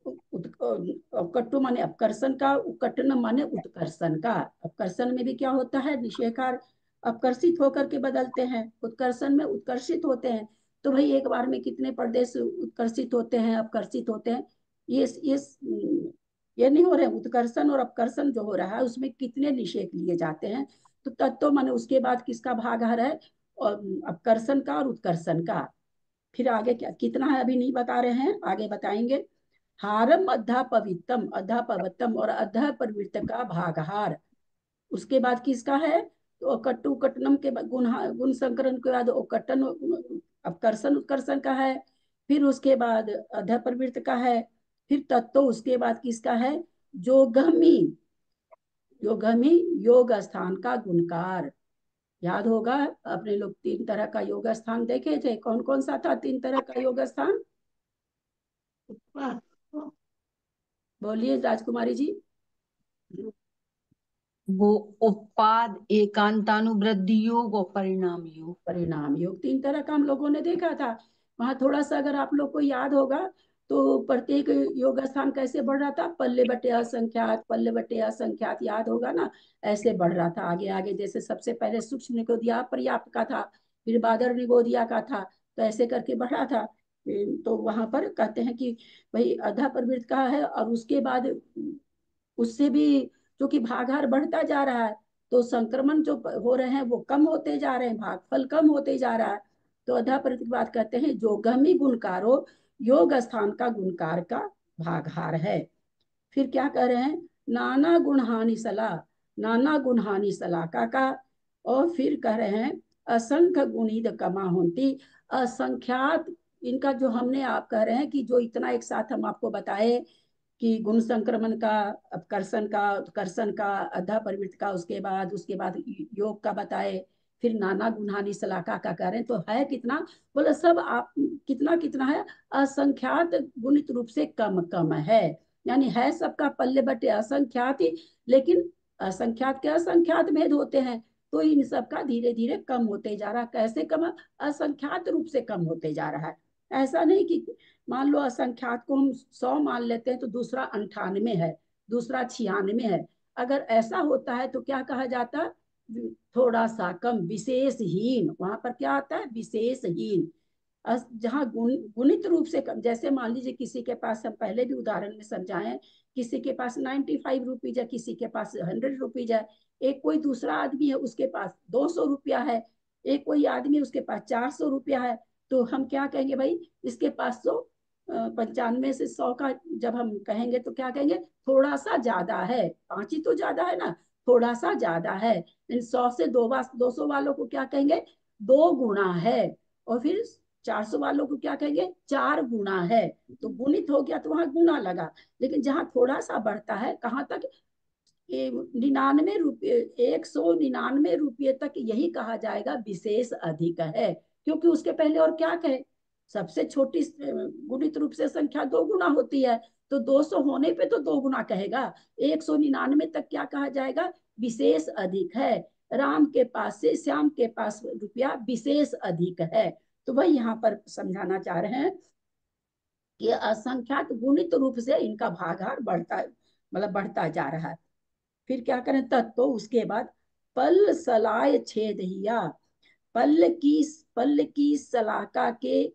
कट्टु माने अपकर्षण का, कट्टनम माने उत्कर्षण का। अपकर्षण में भी क्या होता है, निषेकार अपकर्षित होकर के बदलते हैं, उत्कर्षण में उत्कर्षित होते हैं। तो भाई एक बार में कितने प्रदेश उत्कर्षित होते हैं, अपकर्षित होते हैं, ये नहीं हो रहे। उत्कर्षण और अपकर्षण जो हो रहा है उसमें कितने निषेक लिए जाते हैं। तो तत्व माने उसके बाद किसका भागहार है, और अपकर्षण का और उत्कर्षण का। फिर आगे क्या कितना है अभी नहीं बता रहे हैं, आगे बताएंगे। हारम अधा पवित्रम, अधा पवित्रम और अधा प्रवृत्त का भागहार, उसके बाद किसका है, तो कट्टु कट्टनम के गुण संकरण के बाद कट्टन अपकर्षण उत्कर्षण का है। फिर उसके बाद अधा प्रवृत्त का है। फिर तत्व उसके बाद किसका है, जोगमी, योगमी योग स्थान का गुणकार। याद होगा अपने लोग 3 तरह का योग स्थान देखे थे, कौन कौन सा था 3 तरह का योग स्थान, बोलिए राजकुमारी जी। वो उत्पाद, एकांतानुवृद्धि योग और परिणाम योग। परिणाम योग 3 तरह का हम लोगों ने देखा था। वहां थोड़ा सा अगर आप लोग को याद होगा तो प्रत्येक योग स्थान कैसे बढ़ रहा था, पल्ले बटे असंख्यात, पल्ले बटे असंख्यात, याद होगा ना, ऐसे बढ़ रहा था आगे आगे। जैसे सबसे पहले सूक्ष्म निगोदिया पर्याप्त का था, फिर बादर निगोदिया का था, तो ऐसे करके बढ़ा था। तो वहां पर कहते हैं कि भाई अधा प्रवृत्त का है, और उसके बाद उससे भी जो कि भागहार बढ़ता जा रहा है, तो संक्रमण जो हो रहे हैं वो कम होते जा रहे हैं, भागफल कम होते जा रहा है। तो अधा प्रतिपाद कहते हैं जो गमी गुणकारो, योग स्थान का गुणकार का भागहार है। फिर क्या कह रहे हैं, नाना गुणहानि सला, नाना गुणहानि सलाका का। और फिर कह रहे हैं असंख्य गुणित कमा होती, असंख्यात इनका जो हमने आप कह रहे हैं कि जो इतना एक साथ हम आपको बताए कि गुण संक्रमण का, अपकर्षण का, उत्कर्षण का, अधा परिवृत्त का, उसके बाद योग का बताए, फिर नाना गुणानी सलाका का कह रहे हैं, तो है कितना? बोले सब आप कितना कितना है? असंख्यात गुणित रूप से कम कम है, यानी है सबका पल्ले बटे असंख्यात ही, लेकिन असंख्यात के असंख्यात भेद होते हैं, तो इन सबका धीरे धीरे कम होते जा रहा है। कैसे कम? असंख्यात रूप से कम होते जा रहा है। ऐसा नहीं कि मान लो असंख्यात को हम 100 मान लेते हैं तो दूसरा 98 है, दूसरा 96 है। अगर ऐसा होता है तो क्या कहा जाता है? थोड़ा सा कम, विशेषहीन। वहां पर क्या आता है? विशेषहीन। जहाँ गुणित रूप से कम, जैसे मान लीजिए किसी के पास, हम पहले भी उदाहरण में समझाएं, किसी के पास 95 रुपीज है, किसी के पास 100 रुपीज है, एक कोई दूसरा आदमी है उसके पास 200 रुपया है, एक कोई आदमी उसके पास 400 रुपया है, तो हम क्या कहेंगे? भाई इसके पास 95 से 100 का जब हम कहेंगे तो क्या कहेंगे? थोड़ा सा ज्यादा है। 5 ही तो ज्यादा है ना, थोड़ा सा ज्यादा है। 100 से 200 वालों को क्या कहेंगे? 2 गुना है। और फिर 400 वालों को क्या कहेंगे? 4 गुना है। तो गुणित हो गया तो वहां गुना लगा। लेकिन जहां थोड़ा सा बढ़ता है, कहाँ तक? 99 रुपये, 199 रुपये तक, यही कहा जाएगा विशेष अधिक है। क्योंकि उसके पहले और क्या कहे? सबसे छोटी गुणित रूप से संख्या 2 गुना होती है, तो 200 होने पे तो 2 गुना कहेगा। 199 तक क्या कहा जाएगा? विशेष अधिक है। राम के पास से श्याम के पास रुपया विशेष अधिक है। तो वही यहाँ पर समझाना चाह रहे हैं कि असंख्यात गुणित रूप से इनका भागाहार बढ़ता, मतलब बढ़ता जा रहा है। फिर क्या करें? तत्व उसके बाद पल सलाय छेद हिया, पल की सलाका के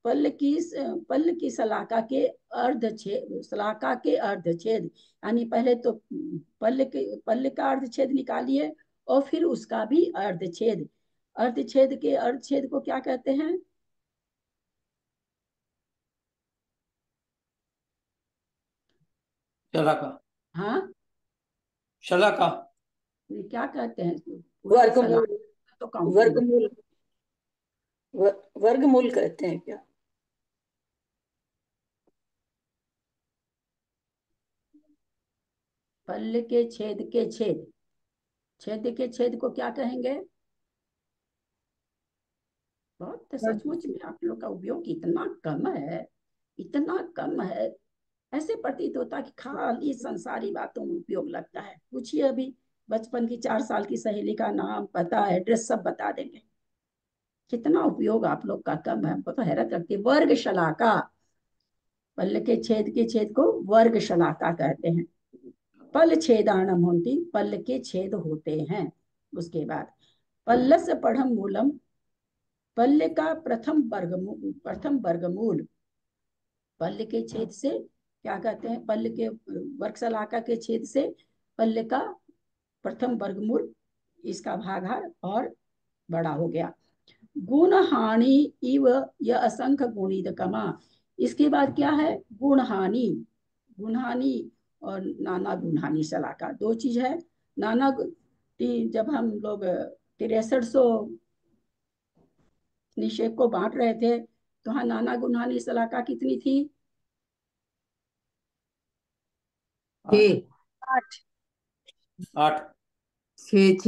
पल की सलाका के अर्ध छेद, यानी पहले तो पल का अर्ध छेद निकालिए और फिर उसका भी अर्ध छेद। अर्ध छेद के अर्ध छेद को क्या कहते हैं? शलाका। हाँ, शलाका। ये क्या कहते हैं इसको? पूरा वर्गमूल। तो काउंटिंग वर्गमूल। वर्गमूल कहते हैं क्या? पल्ल के छेद के छेद, छेद के छेद को क्या कहेंगे? बहुत सचमुच में आप लोग का उपयोग इतना कम है, इतना कम है। ऐसे प्रतीत होता है कि खाली संसारी बातों में उपयोग लगता है। पूछिए अभी बचपन की 4 साल की सहेली का नाम, पता, एड्रेस सब बता देंगे। कितना उपयोग आप लोग का कम है, हमको तो हैरत लगती है। वर्ग शलाका, पल्ल के छेद को वर्ग शलाका कहते हैं। पल छेदाणम होती, पल के छेद होते हैं। उसके बाद पल्लस पढ़म मूलम, पल्ल का प्रथम वर्गमूल। पल्ल के छेद से क्या कहते हैं? पल्ल के वर्गशलाका के छेद से पल्ल का प्रथम वर्गमूल, इसका भागाहार और बड़ा हो गया। गुण हानि इव यह असंख्य गुणित कमा। इसके बाद क्या है? गुण हानि, गुणहानि और नाना गुणहानि शलाका, 2 चीज है। नाना जब हम लोग 6300 निषेध को बांट रहे थे, तो हाँ, नाना गुणहानि शलाका कितनी थी? 8 8 6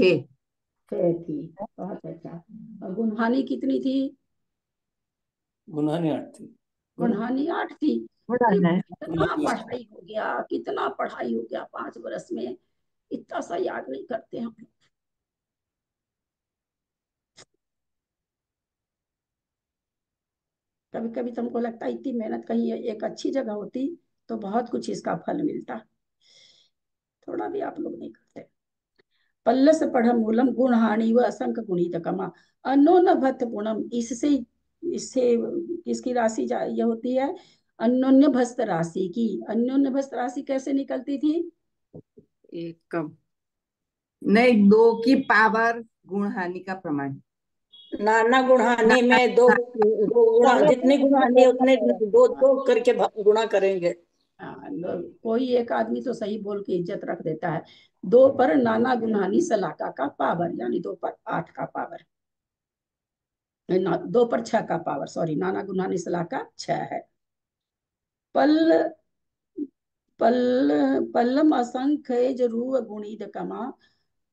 थी। बहुत अच्छा। और गुणहानि कितनी थी? गुनहानी 8 थी। गुणहानि 8 थी। बड़ा अरे है। कितना पढ़ाई हो गया, कितना पढ़ाई हो गया 5 वर्ष में, इतना सा याद नहीं करते हम लोग। कभी कभी तो हमको लगता है इतनी मेहनत कहीं एक अच्छी जगह होती तो बहुत कुछ इसका फल मिलता। थोड़ा भी आप लोग नहीं करते। पल्लस पढ़ मूलम गुण हानि व असंख्य गुणित कमा, अन्योन्य भक्त गुणम। इससे इससे किसकी राशि ये होती है? अन्योन्य भस्त राशि की। अन्योन्य भस्त राशि कैसे निकलती थी? एक कम नहीं, 2 की पावर गुण हानि का प्रमाण। नाना गुणहानि में 2 गुणा, जितनी गुणहानि है उतने 2 करके गुणा करेंगे। कोई एक आदमी तो सही बोल के इज्जत रख देता है। 2 पर नाना गुणहानि सलाका का पावर, यानी 2 पर 8 का पावर, 2 पर 6 का पावर, सॉरी, नाना गुणहानि सलाका 6 है। पल पल पल्लम असंख्य जरूर गुणित कमा,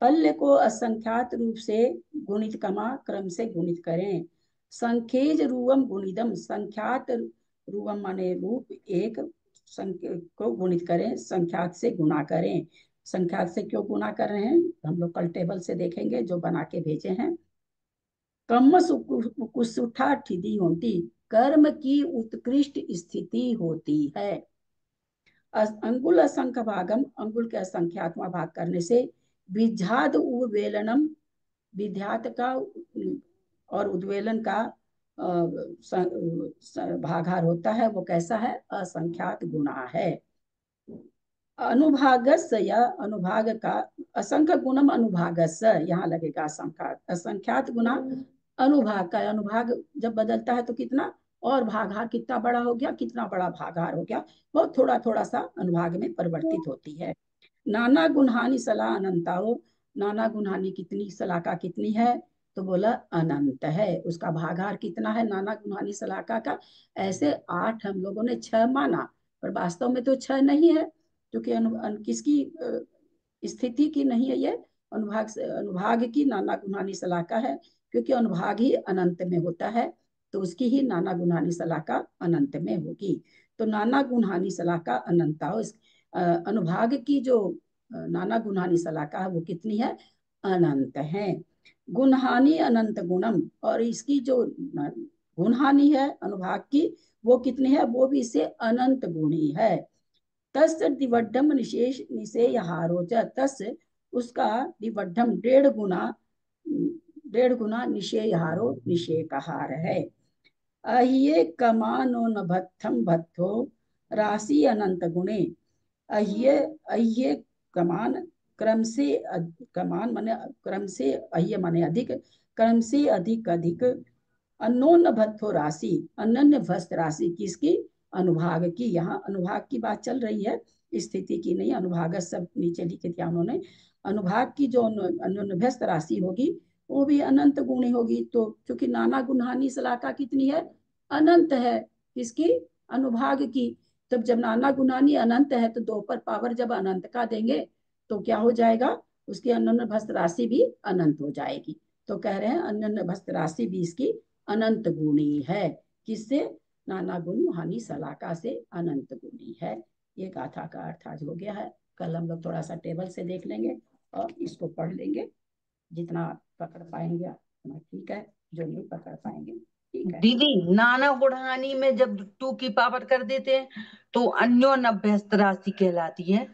पल्य को असंख्यात रूप से गुणित कमा क्रम से गुणित करें। संख्येज रूपम गुणिदम, संख्यात रूपम माने रूप एक को गुणित करें, संख्यात से गुणा करें। संख्यात से क्यों गुणा कर रहे हैं हम लोग कल टेबल से देखेंगे जो बना के भेजे हैं। कम कुसुठा ठिदी होती, कर्म की उत्कृष्ट स्थिति होती है। अंगुल असंख्य भागम, अंगुल के असंख्यात्मा भाग करने से विझाद उद्वेलनम, विध्यात का और उद्वेलन का भागार होता है, वो कैसा है, असंख्यात गुणा है। अनुभागस्य या अनुभाग का असंख्य गुणम अनुभागस्य, यहाँ लगेगा असंख्यात, असंख्यात गुना अनुभाग का, अनुभाग जब बदलता है तो कितना और भागार कितना बड़ा हो गया, कितना बड़ा भागार हो गया, वो थोड़ा थोड़ा सा अनुभाग में परिवर्तित होती है। नाना गुणहानि सलाह अनंता हो, नाना गुणहानि कितनी सलाका कितनी है, तो बोला अनंत है। उसका भागार कितना है नाना गुणहानि सलाका का, ऐसे 8 हम लोगों ने 6 माना, पर वास्तव में तो 6 नहीं है, क्योंकि किसकी स्थिति की नहीं है ये, अनुभाग से, अनुभाग की नाना गुणानी सलाका है, क्योंकि अनुभाग ही अनंत में होता है, तो उसकी ही नाना गुणानी सलाका अनंत में होगी। तो नाना गुणानी सलाका अनंता हो, अनुभाग की जो नाना गुणानी सलाका है वो कितनी है, अनंत है। गुणहानि अनंत गुणम, और इसकी जो गुणहानि है अनुभाग की वो कितनी है, वो भी इससे अनंत गुणी है। तस् दिवड्ढम निशेष निषेयहारोच, तस् उसका दिवड्ढम 1.5 गुना निषेयहारो निषेय का हार है। अह्ये कमानो न भत्थम भत्थो राशि अनंत गुणे, अह्ये अह्ये कमान क्रम से, कमान माने क्रम से, अह्ये माने अधिक, क्रम से अधिक अधिक, अन्योन्य भत्थो राशि, अनन्य भस्त राशि किसकी, अनुभाग की। यहाँ अनुभाग की बात चल रही है, स्थिति की नहीं। अनुभाग सब नीचे लिखे दिया उन्होंने। अनुभाग की जो अन्योन्य भस्त राशि होगी वो भी अनंत गुणी होगी। तो क्योंकि नाना गुणहानि सलाका कितनी है, अनंत है, किसकी, अनुभाग की। तब जब नाना गुणानी अनंत है तो 2 पर पावर जब अनंत का देंगे तो क्या हो जाएगा, उसकी अनन्य भस्त राशि भी अनंत हो जाएगी। तो कह रहे हैं अनन्य भस्त राशि भी इसकी अनंत गुणी है। किससे, नाना गुण हानि सलाका से अनंत गुणी है। ये गाथा का अर्थ आज हो गया है। कल हम लोग थोड़ा सा टेबल से देख लेंगे और इसको पढ़ लेंगे, जितना पकड़ पाएंगे उतना ठीक है, जो नहीं पकड़ पाएंगे ठीक है। दीदी नाना गुणहानि में जब 2 की पावर कर देते हैं तो अन्योन्य अभ्यस्त राशि कहलाती है।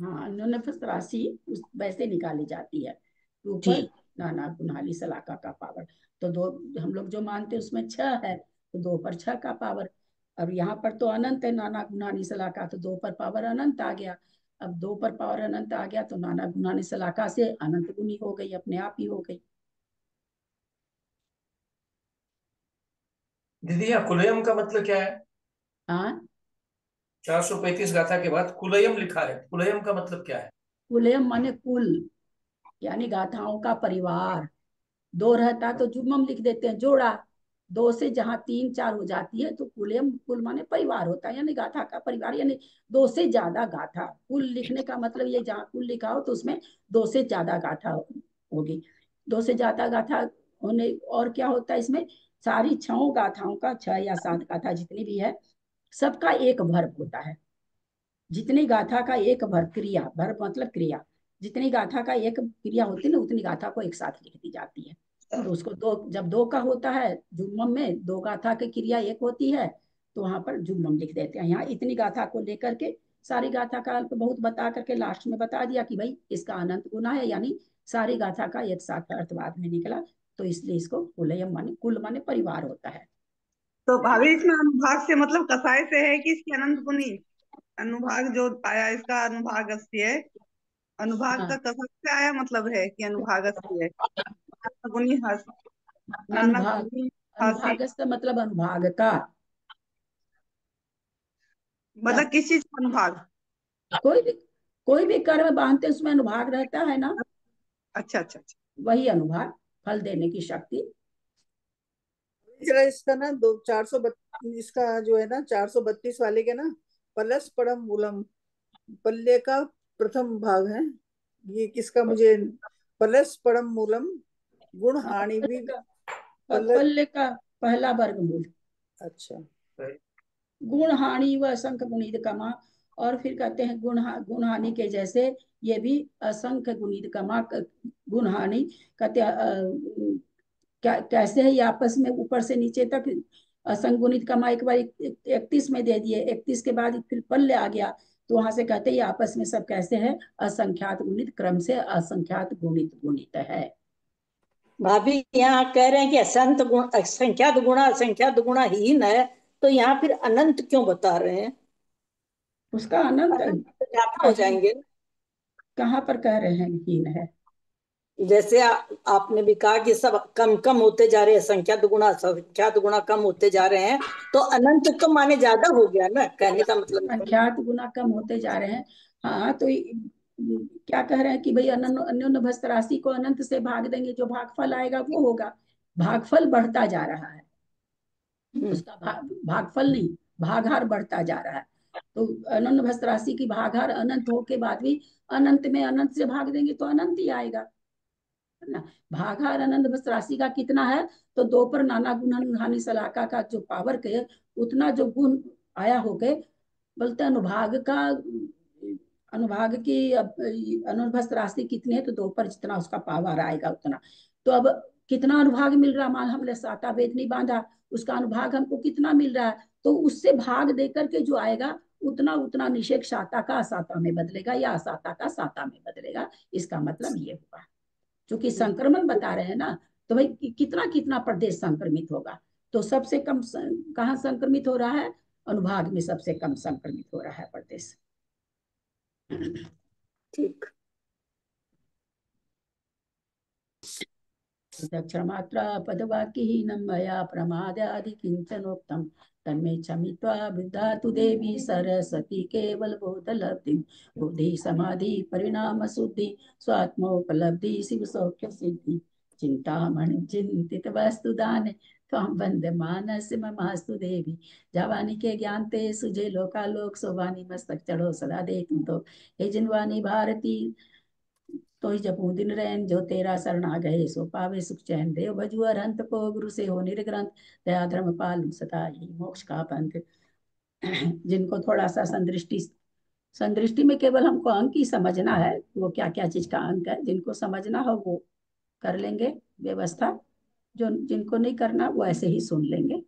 हाँ, अन्योन्य भस्त राशि वैसे निकाली जाती है, ऊपर नाना गुणहानि सलाका का पावर। तो 2 हम लोग जो मानते हैं उसमें 6 है, तो 2 पर 6 का पावर। अब यहाँ पर तो अनंत है नाना गुणहानि सलाका, तो 2 पर पावर अनंत आ गया। अब 2 पर पावर अनंत आ गया तो नाना गुणहानि सलाका से अनंत गुणी हो गई, अपने आप ही हो गई। दीदी यहाँ कुलयम का मतलब क्या है? हाँ, 435 गाथा के बाद कुलयम लिखा है, कुलयम का मतलब क्या है? कुलयम माने कुल, यानी गाथाओं का परिवार। 2 रहता तो जुम्मम लिख देते हैं, जोड़ा। 2 से जहां 3 4 हो जाती है तो कुलयम, कुल माने परिवार होता है, यानी गाथा का परिवार, यानी 2 से ज्यादा गाथा। कुल लिखने का मतलब ये, जहाँ कुल लिखा हो तो उसमें 2 से ज्यादा गाथा होगी। 2 से ज्यादा गाथा होने, और क्या होता है इसमें, सारी 6 गाथाओं का, 6 या 7 गाथा जितनी भी है, सबका एक भर्व होता है। जितनी गाथा का एक भर क्रिया, भर मतलब क्रिया, जितनी गाथा का एक क्रिया होती है ना, उतनी गाथा को एक साथ लिख दी जाती है। तो उसको 2, जब 2 का होता है जुम्मम में, 2 गाथा की क्रिया एक होती है, तो वहां पर जुम्मम लिख देते हैं। यहाँ इतनी गाथा को लेकर के सारी गाथा का अल्प बहुत बता करके लास्ट में बता दिया कि भाई इसका अनंत गुना है, यानी सारी गाथा का एक साथ अर्थ बाद में निकला, तो इसलिए इसको कुलयम माने, कुल माने परिवार होता है। तो भाभी इसमें अनुभाग से मतलब कसाय से है कि इसकी अनंत गुणी, अनुभाग जो आया इसका अनुभाग अस्ति है, अनुभाग का कसा से आया मतलब है कि अनुभाग अस्ति है, गुणी हस, नाना अनुभाग, गुणी हासी, अनुभागस्थ मतलब अनुभाग का, मतलब किस चीज का अनुभाग? कोई भी कर्म बांधते उसमें अनुभाग रहता है ना। अच्छा अच्छा अच्छा, वही अनुभाग, फल देने की शक्ति। जरा इसका ना 432 इसका जो है ना 432 वाले के ना, पलस पड़म मूलम, पल्ले का प्रथम भाग है ये, किसका मुझे प्लस परम मूलम गुण हानि भी पल्ले का पहला वर्गमूल। अच्छा, गुण हानि व असंख्य गुणित कमा, और फिर कहते हैं गुण हानि के जैसे ये भी असंख्य गुणित कमा। गुण हानि कहते कैसे है ये आपस में ऊपर से नीचे तक असंख्य गुणित कमा। एक बार 31 में दे दिए, 31 के बाद फिर पल्ले आ गया, तो वहां से कहते हैं ये आपस में सब कैसे है, असंख्यात गुणित क्रम से असंख्यात गुणित गुणित है। भाभी यहाँ कह रहे हैं कि असंत गुण असंख्यात गुणा असंख्यात गुणा हीन है, तो यहाँ फिर अनंत क्यों बता रहे हैं? उसका अनंत ज्यादा हो जाएंगे। कहाँ पर कह रहे हैं हीन है? जैसे आपने भी कहा कि सब कम कम होते जा रहे हैं, संख्यात गुणा कम होते जा रहे हैं, तो अनंत तो माने ज्यादा हो गया ना, कहने का मतलब। संख्यात गुना कम होते जा रहे हैं। हाँ, तो क्या कह रहे हैं कि भाई अन्योन्य भस्त राशि को अनंत से भाग देंगे, जो भागफल आएगा वो होगा। भागफल बढ़ता जा रहा है, उसका भागफल नहीं, भागहार बढ़ता जा रहा है। तो अनंत भस्त राशि की भागहार अनंत हो के बाद भी अनंत में अनंत से भाग देंगे तो अनंत ही आएगा ना। भागहार अनंत भस्त राशि का कितना है, तो 2 पर नाना गुण हानि सलाका का जो पावर के उतना जो गुण आया हो गए, बोलते अनुभाग का, अनुभाग की अनुभस्त राशि कितनी है, तो 2 पर जितना उसका पावर आएगा उतना। तो अब कितना अनुभाग मिल रहा, मान हमने साता वेद नहीं बांधा, उसका अनुभाग हमको कितना मिल रहा है, तो उससे भाग देकर के जो आएगा उतना उतना निषेक साता का असाता में बदलेगा या असाता का साता में बदलेगा। इसका मतलब ये हुआ, क्योंकि संक्रमण बता रहे हैं ना, तो भाई कितना कितना प्रदेश संक्रमित होगा। तो सबसे कम कहाँ संक्रमित हो रहा है, अनुभाग में सबसे कम संक्रमित हो रहा है प्रदेश। ठीक। दक्षमात्रा पदवाक्यहीनं मया प्रमादादि किंचनोक्तम तन्मे क्षमित्वा विद्यातु देवी सरस्वती केवल बोधलब्धि बुद्धि समाधि परिणाम शुद्धि स्वात्मोपलब्धि शिव सौख्य सिद्धि चिंतामणि चिंतित वस्तु दान त्वं वंदे मानस ममास्तु देवी जवानी के ज्ञान ते सुझे लोकालोक सोवानी मस्तक चढ़ो सदा देखूं तो हे जिनवानी भारती तो ही जपू दिन रैन जो तेरा शरण आ गए सो पावे सुख चैन देव भजु अरहंत को गुरु से हो निर्ग्रंथ दया धर्म पालु सदा ही मोक्ष का पंथ। जिनको थोड़ा सा संदृष्टि में केवल हमको अंक ही समझना है, वो क्या क्या चीज का अंक है, जिनको समझना हो वो कर लेंगे व्यवस्था, जो जिनको नहीं करना वो ऐसे ही सुन लेंगे।